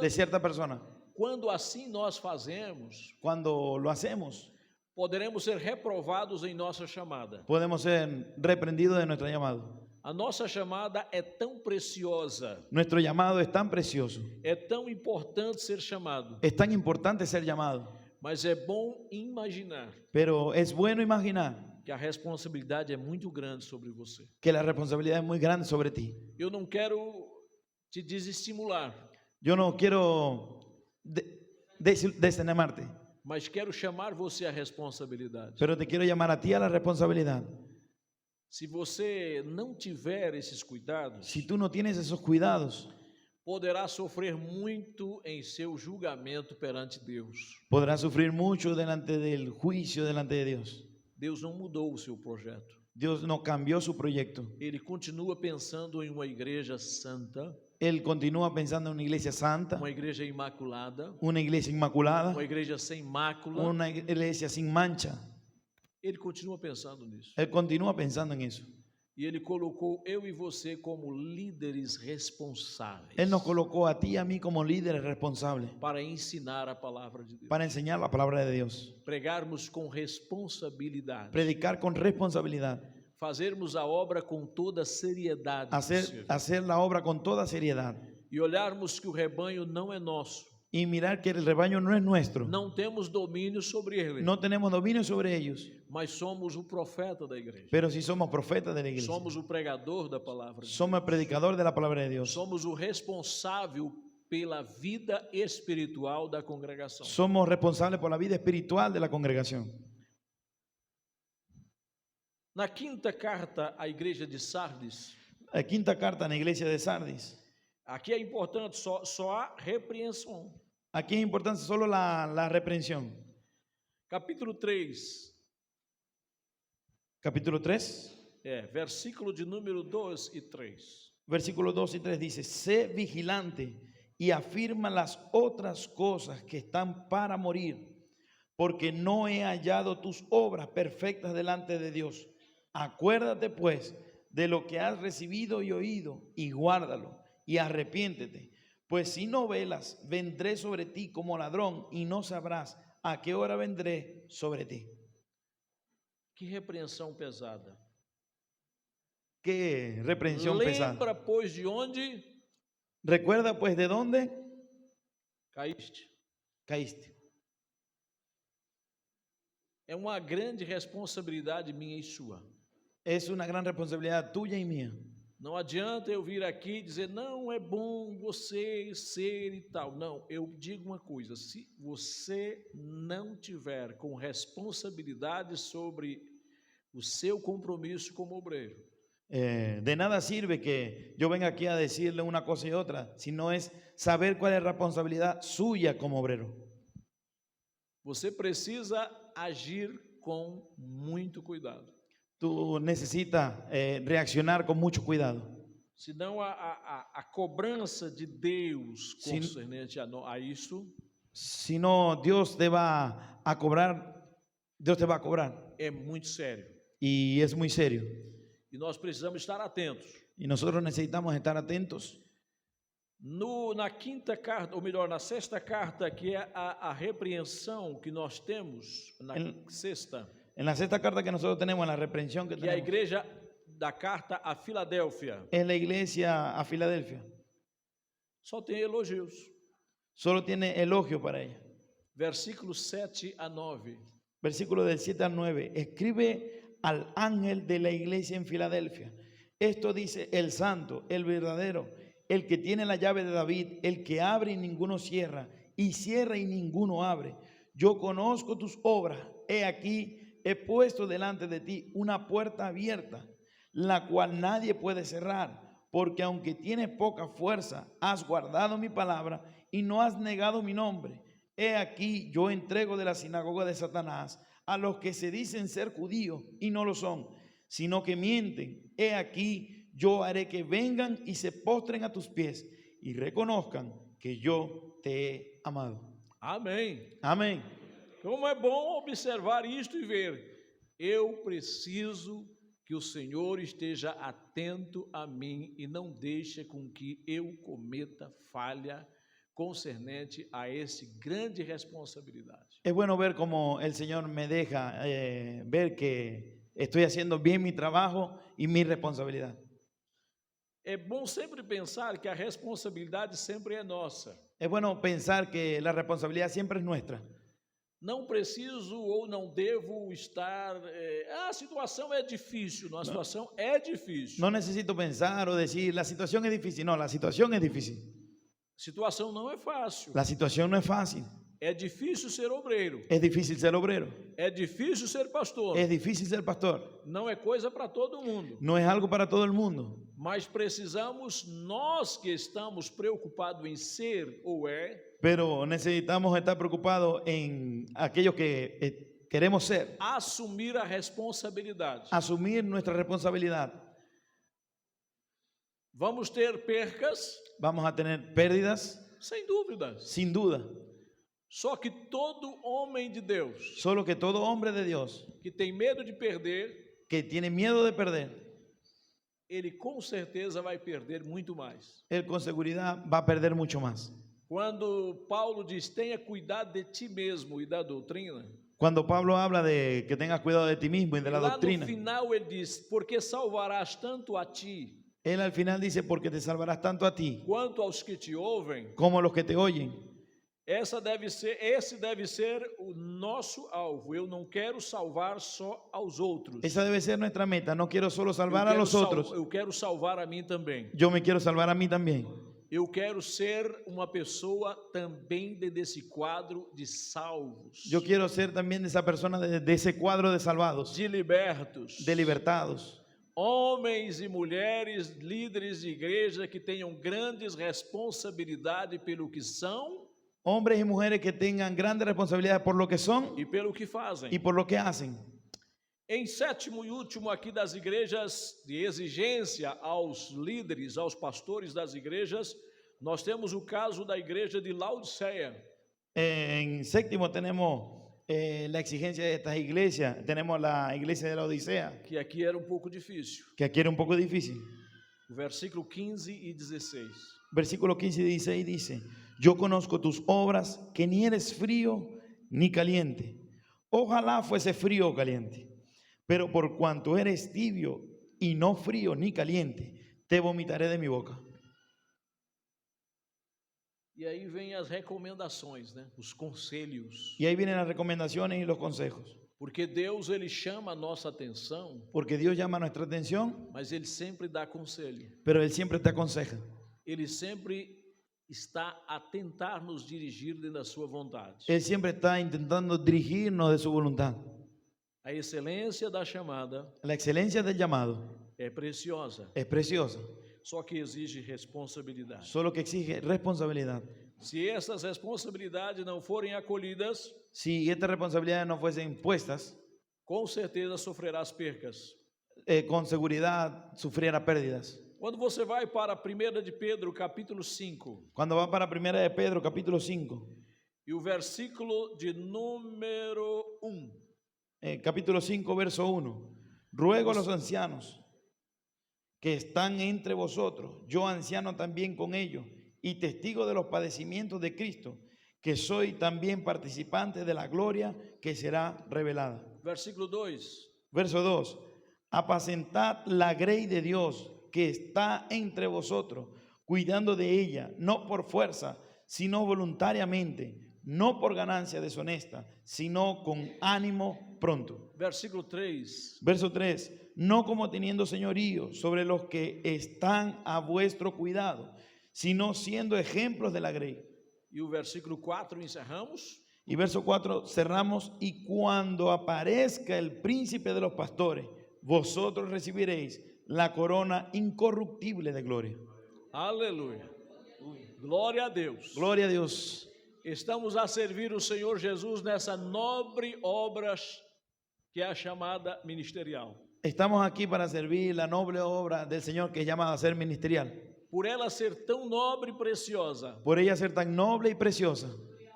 de cierta persona. Quando assim nós fazemos, Cuando lo hacemos, poderemos ser reprovados em nossa chamada. podemos ser reprendidos de nuestro llamado. A nossa chamada é tão preciosa, Nuestro llamado es tan precioso, é tão importante ser chamado, es tan importante ser llamado, mas é bom imaginar pero es bueno imaginar que a responsabilidade é muito grande sobre você. que la responsabilidad es muy grande sobre ti. Eu não quero te desestimular, Yo no quiero desanimarte. mas quero chamar você à responsabilidade. Pero te quiero llamar a ti a la responsabilidad. Se você não tiver esses cuidados, Si tú no tienes esos cuidados, poderá sofrer muito em seu julgamento perante Deus. podrás sufrir mucho delante del juicio delante de Dios. Deus não mudou o seu projeto. Dios no cambió su proyecto. Ele continua pensando em uma igreja santa, Él continúa pensando en una iglesia santa, uma igreja imaculada, una iglesia inmaculada, uma igreja sem mácula. una iglesia sin mancha. Ele continua pensando nisso. Él continúa pensando en eso. E ele colocou eu e você como líderes responsáveis Él nos colocó a ti y a mí como líderes responsables para ensinar a palavra de Deus, para enseñar la palabra de Dios, pregarmos com responsabilidade, predicar con responsabilidad, fazermos a obra com toda seriedade possível, hacer la obra con toda seriedad e olharmos que o rebanho não é nosso, y mirar que el rebaño no es nuestro. não temos domínio sobre ele, No tenemos dominio sobre ellos, mas somos o profeta da igreja, pero sí somos profetas de la iglesia. somos o pregador da palavra de Deus, Somos el predicador de la palabra de Dios. somos o responsável pela vida espiritual da congregação. Somos responsables por la vida espiritual de la congregación. Na quinta carta à igreja de Sardes, La quinta carta en la iglesia de Sardis. aqui é importante, só há repreensão. Aquí es importante solo la reprensión. Capítulo 3, Capítulo 3, versículo de número 2 e 3. versículos 2 y 3 dice: sé vigilante y afirma las otras cosas que están para morir, porque no he hallado tus obras perfectas delante de Dios. Acuérdate pues de lo que has recibido y oído, y guárdalo, y arrepiéntete. Pues si no velas, vendré sobre ti como ladrón, y no sabrás a qué hora vendré sobre ti. Que repreensão pesada. Qué reprensión pesada. Lembra, pois, de onde Recuerda pues de dónde caíste. caíste. É uma grande responsabilidade minha e sua. Es una gran responsabilidad tuya y mía. Não adianta eu vir aqui e dizer, não, é bom você ser e tal. Não, eu digo uma coisa, se você não tiver com responsabilidade sobre o seu compromisso como obreiro, De nada sirve que yo venga aquí a decirle una cosa y otra, si no es saber cuál es la responsabilidad suya como obrero. você precisa agir com muito cuidado. Tú necesitas reaccionar con mucho cuidado. Senão a cobrança de Deus Sim. concernente a isso Si no, Dios te va a cobrar, Dios te va a cobrar. é muito sério. Y es muy serio. E nós precisamos estar atentos. Y nosotros necesitamos estar atentos. Na quinta carta, ou melhor, na sexta carta, que é a repreensão que nós temos, na sexta, En la sexta carta que nosotros tenemos, en la reprensión que que é a tenemos, igreja da carta a Filadélfia, es la iglesia a Filadelfia. só tem elogios. Solo tiene elogio para ella. Versículos 7 a 9. Versículo del 7 al 9. Escribe al ángel de la iglesia en Filadelfia. Esto dice el santo, el verdadero, el que tiene la llave de David, el que abre y ninguno cierra, y cierra y ninguno abre. Yo conozco tus obras. He aquí, he puesto delante de ti una puerta abierta, la cual nadie puede cerrar, porque aunque tienes poca fuerza, has guardado mi palabra y no has negado mi nombre. He aquí, yo entrego de la sinagoga de Satanás a los que se dicen ser judíos y no lo son, sino que mienten. He aquí, yo haré que vengan y se postren a tus pies y reconozcan que yo te he amado. Amém. Amén. Como é bom observar isto e ver, eu preciso que o Senhor esteja atento a mim e não deixe com que eu cometa falha concernente a esse grande responsabilidade. Es bueno ver cómo el Señor me deja ver que estoy haciendo bien mi trabajo y mi responsabilidad. É bom sempre pensar que a responsabilidade sempre é nossa. Es bueno pensar que la responsabilidad siempre es nuestra. Não preciso ou não devo estar... a situação é difícil, não, a situação é difícil. No necesito pensar o decir, la situación es difícil. No, la situación es difícil. Situação não é fácil. La situación no es fácil. É difícil ser obreiro, Es difícil ser obrero. é difícil ser pastor. Es difícil ser pastor. Não é coisa para todo mundo. No es algo para todo el mundo. Mas precisamos, nós que estamos preocupados em ser ou Pero necesitamos estar preocupados en aquello que queremos ser. assumir a responsabilidade. Asumir nuestra responsabilidad. Vamos ter percas, Vamos a tener pérdidas, sem dúvidas. sin duda. Só que todo homem de Deus Solo que todo hombre de Dios que tem medo de perder, que tiene miedo de perder, ele com certeza vai perder muito mais. él con seguridad va a perder mucho más. Quando Paulo diz, tenha cuidado de ti mesmo e da doutrina, Cuando Pablo habla de que tengas cuidado de ti mismo y de la lá doctrina, no final ele diz, porque salvarás tanto a ti él al final dice, porque te salvarás tanto a ti quanto aos que te ouvem. como a los que te oyen. Esse deve ser o nosso alvo. Eu não quero salvar só aos outros. Esa debe ser nuestra meta. No quiero solo salvar a los otros, Eu quero salvar a mim também. yo me quiero salvar a mí también. Eu quero ser uma pessoa também desse quadro de salvos, Yo quiero ser también de esa persona de ese cuadro de salvados, de libertos, de libertados. homens e mulheres, líderes de igreja que tenham grandes responsabilidades pelo que são Hombres y mujeres que tengan grandes responsabilidades por lo que son e pelo que fazem. y por lo que hacen. Em sétimo e último aqui das igrejas, de exigência aos líderes, aos pastores das igrejas, nós temos o caso da igreja de Laodiceia. En séptimo tenemos la exigencia de estas iglesias. Tenemos la iglesia de la Odisea, Que aqui era um pouco difícil. que aquí era un poco difícil. O versículo 15 e 16. Versículo 15 y 16 dice: Yo conozco tus obras, que ni eres frío ni caliente. Ojalá fuese frío o caliente. Pero por cuanto eres tibio y no frío ni caliente, te vomitaré de mi boca. E aí vem as recomendações, né? Os conselhos. Y ahí vienen las recomendaciones y los consejos. Porque Deus, ele chama a nossa atenção, Porque Dios llama nuestra atención, mas ele sempre dá conselho. pero Él siempre te aconseja. Ele sempre está a tentar nos dirigir dentro da sua vontade. Él siempre está intentando dirigirnos de su voluntad. A excelência da chamada La excelencia del llamado é preciosa, es preciosa, só que exige responsabilidade. solo que exige responsabilidad. Se essas responsabilidades não forem acolhidas, Si estas responsabilidades no fuesen puestas, com certeza sofrerás percas. con seguridad sufriera pérdidas. Quando você vai para 1 de Pedro, capítulo 5, Cuando va para 1 de Pedro, capítulo 5, e o versículo de número 1, capítulo 5, verso 1. Ruego a los ancianos que están entre vosotros, yo anciano también con ellos, y testigo de los padecimientos de Cristo, que soy también participante de la gloria que será revelada. versículo 2, Verso 2. Apacentad la grey de Dios que está entre vosotros, cuidando de ella, no por fuerza, sino voluntariamente, no por ganancia deshonesta, sino con ánimo pronto. versículo 3, Verso 3. No como teniendo señorío sobre los que están a vuestro cuidado, sino siendo ejemplos de la grey. e o versículo 4, encerramos. Y verso 4 cerramos: y cuando aparezca el príncipe de los pastores, vosotros recibiréis la corona incorruptible de gloria. Aleluia. Glória a Deus. Gloria a Dios. Estamos a servir o Senhor Jesus nessa nobre obra que é a chamada ministerial. Estamos aquí para servir la noble obra del Señor, que es llamada a ser ministerial. Por ela ser tão nobre e preciosa, Por ella ser tan noble y preciosa,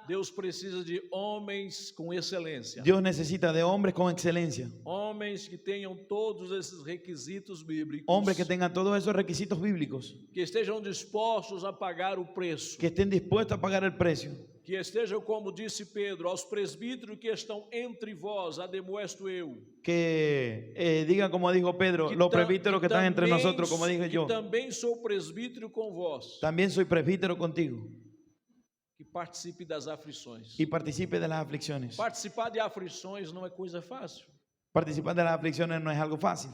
Deus precisa de homens com excelência. Dios necesita de hombres con excelencia, Homens que tenham todos esses requisitos bíblicos, hombres que tengan todos esos requisitos bíblicos, que estejam dispostos a pagar o preço, que estén dispuestos a pagar el precio, que estejam, como disse Pedro, aos presbíteros que estão entre vós, ademoesto eu, que digan como dijo Pedro, los presbíteros que están entre nosotros, como dije yo, que também sou presbítero com vós, también soy presbítero contigo, que participe das aflições. y participe de las aflicciones. Participar de aflições não é coisa fácil. Participar de las aflicciones no es algo fácil.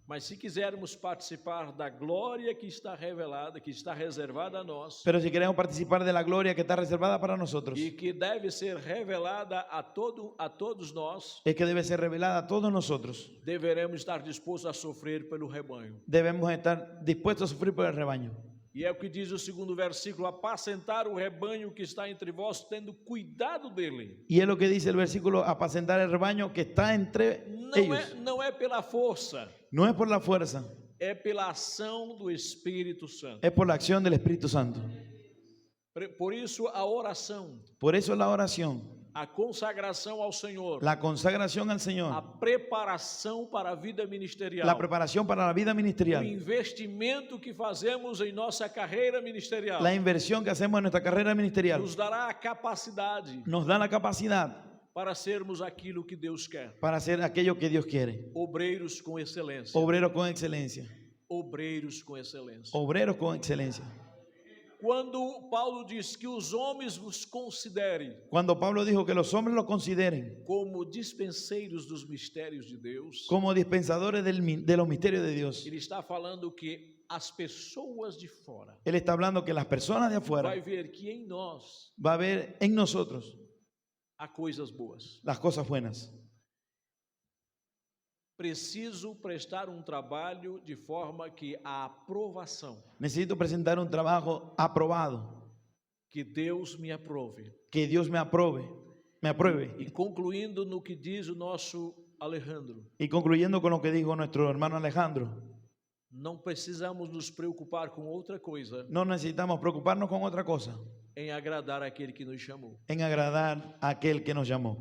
Mas se quisermos participar da glória que está revelada, que está reservada a nós, Pero si queremos participar de la gloria que está reservada para nosotros, e que deve ser revelada a todos nós, es que debe ser revelada a todos nosotros. deveremos estar dispostos a sofrer pelo rebanho. Debemos estar dispuestos a sufrir por el rebaño. E é o que diz o segundo versículo: apacentar o rebanho que está entre vós, tendo cuidado dele. Y es lo que dice el versículo, apacentar el rebaño que está entre ellos. Não é pela força, No es por la fuerza, é pela ação do Espírito Santo. es por la acción del Espíritu Santo. Por isso a oração, Por eso la oración, a consagração ao Senhor, la consagración al a Señor, preparação para a vida ministerial, la preparación para la vida o ministerial, investimento que fazemos em nossa carreira ministerial, la inversión que hacemos en nuestra carrera ministerial, nos dará a capacidade nos da la capacidad para sermos aquilo que Deus quer. para hacer aquello que Dios quiere. Obreiros com excelência. Obreros con excelencia. Obreiros com excelência. Obreros con excelencia. Quando Paulo diz que os homens vos considerem Cuando Pablo dijo que los hombres lo consideren como dispenseiros dos mistérios de Deus, como dispensadores de los misterios de Dios, ele está falando que as pessoas de fora Él está hablando que las personas de afuera vai ver que em nós va a ver en nosotros há coisas boas. las cosas buenas. Preciso prestar um trabalho de forma que a aprovação, Necesito presentar un trabajo aprobado, que Deus me aprove. que Dios me apruebe. E concluindo no que diz o nosso Alejandro, Y concluyendo con lo que dijo nuestro hermano Alejandro, não precisamos nos preocupar com outra coisa no necesitamos preocuparnos con otra cosa, em agradar aquele que nos chamou. en agradar a aquel que nos llamó.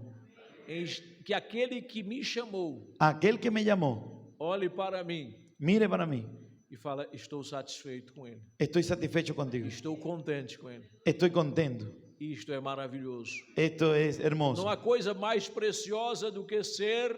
Que aquele que me chamou Aquel que me llamó, olhe para mim mire para mí, e fala: estou satisfeito com ele, estoy satisfecho contigo, estou contente com ele. estoy contento, Isto é maravilhoso. esto es hermoso. Não há coisa mais preciosa do que ser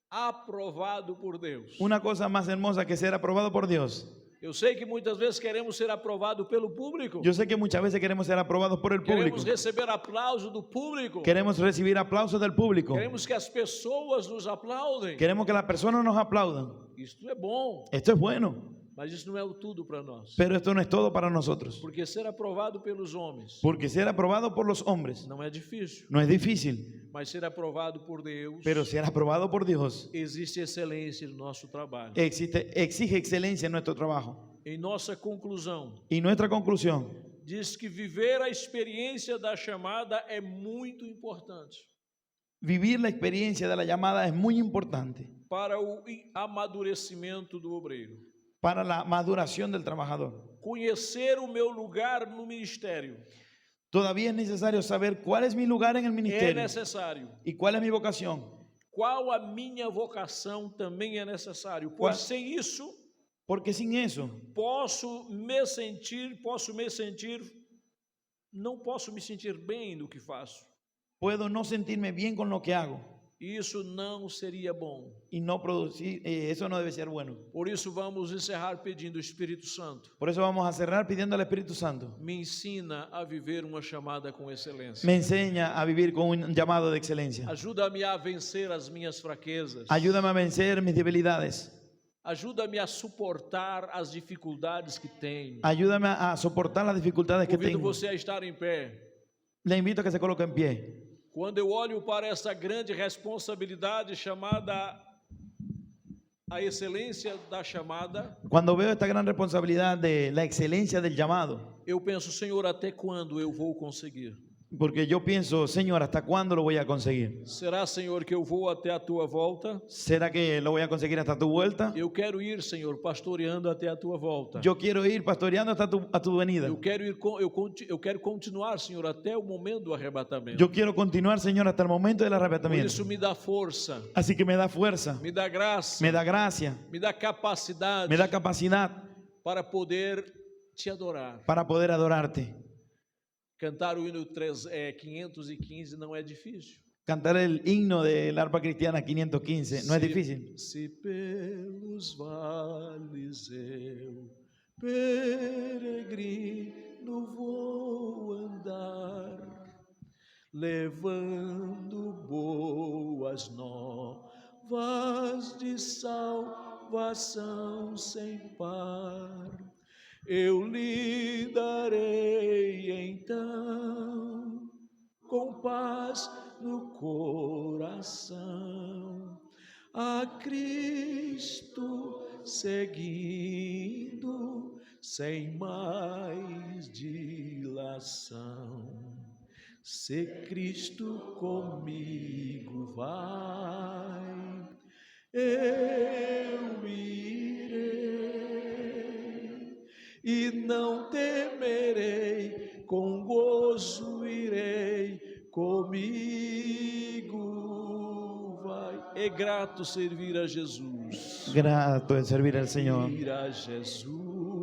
aprovado por Deus. Una cosa más hermosa que ser aprobado por Dios. Eu sei que muitas vezes queremos ser aprovados pelo público, Yo sé que muchas veces queremos ser aprobados por el público, queremos receber aplauso do público, queremos recibir aplausos del público, queremos que as pessoas nos aplaudem. queremos que las personas nos aplaudan. Isto é bom, Esto es bueno, mas isso não é o tudo para nós. pero esto no es todo para nosotros, Porque ser aprovado pelos homens porque ser aprobado por los hombres não é difícil, no es difícil, mas ser aprovado por Deus, pero ser aprobado por Dios existe excelência no nosso trabalho. exige excelencia en nuestro trabajo. Em nossa conclusão, Y nuestra conclusión diz que viver a experiência da chamada é muito importante vivir la experiencia de la llamada es muy importante para o amadurecimento do obreiro. para la maduración del trabajador. Conhecer o meu lugar no ministério Todavía es necesario saber cuál es mi lugar en el é ministerio necessário. y cuál es mi vocación. Qual a minha vocação também é necessário. Qual- Pois sem isso, Porque sin eso posso me sentir bem no que faço. puedo no sentirme bien con lo que hago Isso não seria bom. y no producir, eso no debe ser bueno. Por isso vamos encerrar pedindo: Espírito Santo, Por eso vamos a cerrar pidiendo al Espíritu Santo, me ensina a viver uma chamada com excelência. me enseña a vivir con un llamado de excelencia. Ajuda-me a vencer as minhas fraquezas. Ayúdame a vencer mis debilidades. Ajuda-me a suportar as dificuldades que tenho. Ayúdame a soportar las dificultades que Convido tengo. você a estar em pé. Le invito a que se coloque en pie. Quando eu olho para essa grande responsabilidade chamada a excelência da chamada, Cuando veo esta gran responsabilidad de la excelencia del llamado, eu penso: Senhor, até quando eu vou conseguir? porque yo pienso, Señor, ¿hasta cuándo lo voy a conseguir? Será, Senhor, que eu vou até a tua volta? ¿Será que lo voy a conseguir hasta tu vuelta? Eu quero ir, Senhor, pastoreando até a tua volta. Yo quiero ir pastoreando hasta tu venida. Eu quero continuar, Senhor, até o momento do arrebatamento. Yo quiero continuar, Señor, hasta el momento del Por arrebatamiento. isso me dá força, Así que me da fuerza, me dá graça, me da gracia, me dá capacidade me da capacidad para poder te adorar. para poder adorarte. Cantar o hino 515 não é difícil. Cantar el himno del arpa cristiana 515 no es difícil. Se pelos vales eu peregrino vou andar, levando boas novas de salvação salvação sem par. Eu lhe darei então, com paz no coração, a Cristo seguindo, sem mais dilação. Se Cristo comigo vai, eu irei, e não temerei, com gozo irei, comigo vai. É grato servir a Jesus. Grato es servir al Señor. Servir a Jesus,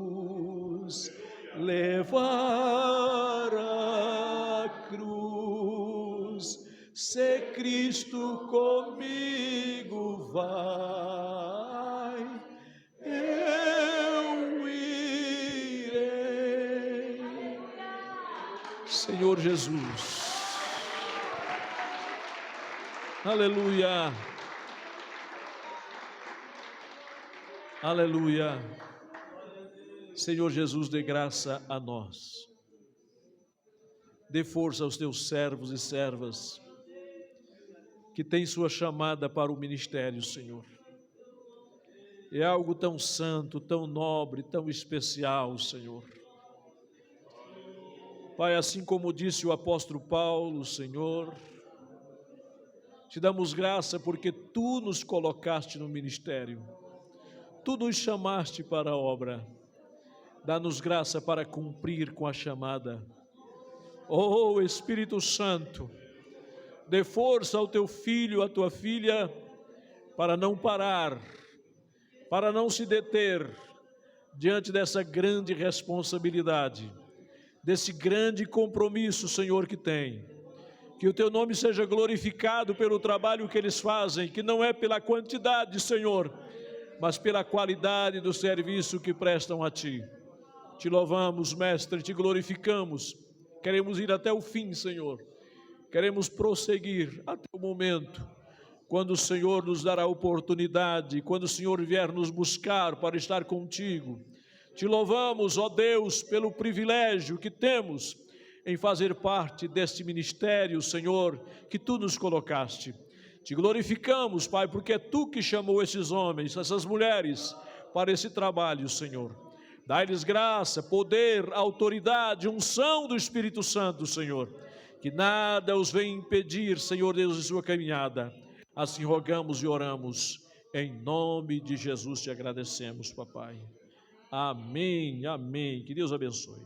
levar a cruz. Se Cristo comigo vai, eu irei. Senhor Jesus, aleluia, aleluia. Senhor Jesus, dê graça a nós, dê força aos teus servos e servas que têm sua chamada para o ministério, Senhor. É algo tão santo, tão nobre, tão especial, Senhor. Pai, assim como disse o apóstolo Paulo, Senhor, te damos graça porque Tu nos colocaste no ministério, Tu nos chamaste para a obra, dá-nos graça para cumprir com a chamada. Oh, Espírito Santo, dê força ao Teu filho, à Tua filha, para não parar, para não se deter diante dessa grande responsabilidade, desse grande compromisso, Senhor, que tem. Que o Teu nome seja glorificado pelo trabalho que eles fazem, que não é pela quantidade, Senhor, mas pela qualidade do serviço que prestam a Ti. Te louvamos, Mestre, Te glorificamos. Queremos ir até o fim, Senhor. Queremos prosseguir até o momento, quando o Senhor nos dará a oportunidade, quando o Senhor vier nos buscar para estar contigo. Te louvamos, ó Deus, pelo privilégio que temos em fazer parte deste ministério, Senhor, que Tu nos colocaste. Te glorificamos, Pai, porque é Tu que chamou esses homens, essas mulheres, para esse trabalho, Senhor. Dá-lhes graça, poder, autoridade, unção do Espírito Santo, Senhor. Que nada os venha impedir, Senhor Deus, de sua caminhada. Assim rogamos e oramos, em nome de Jesus te agradecemos, papai. Amém, amém. Que Deus abençoe.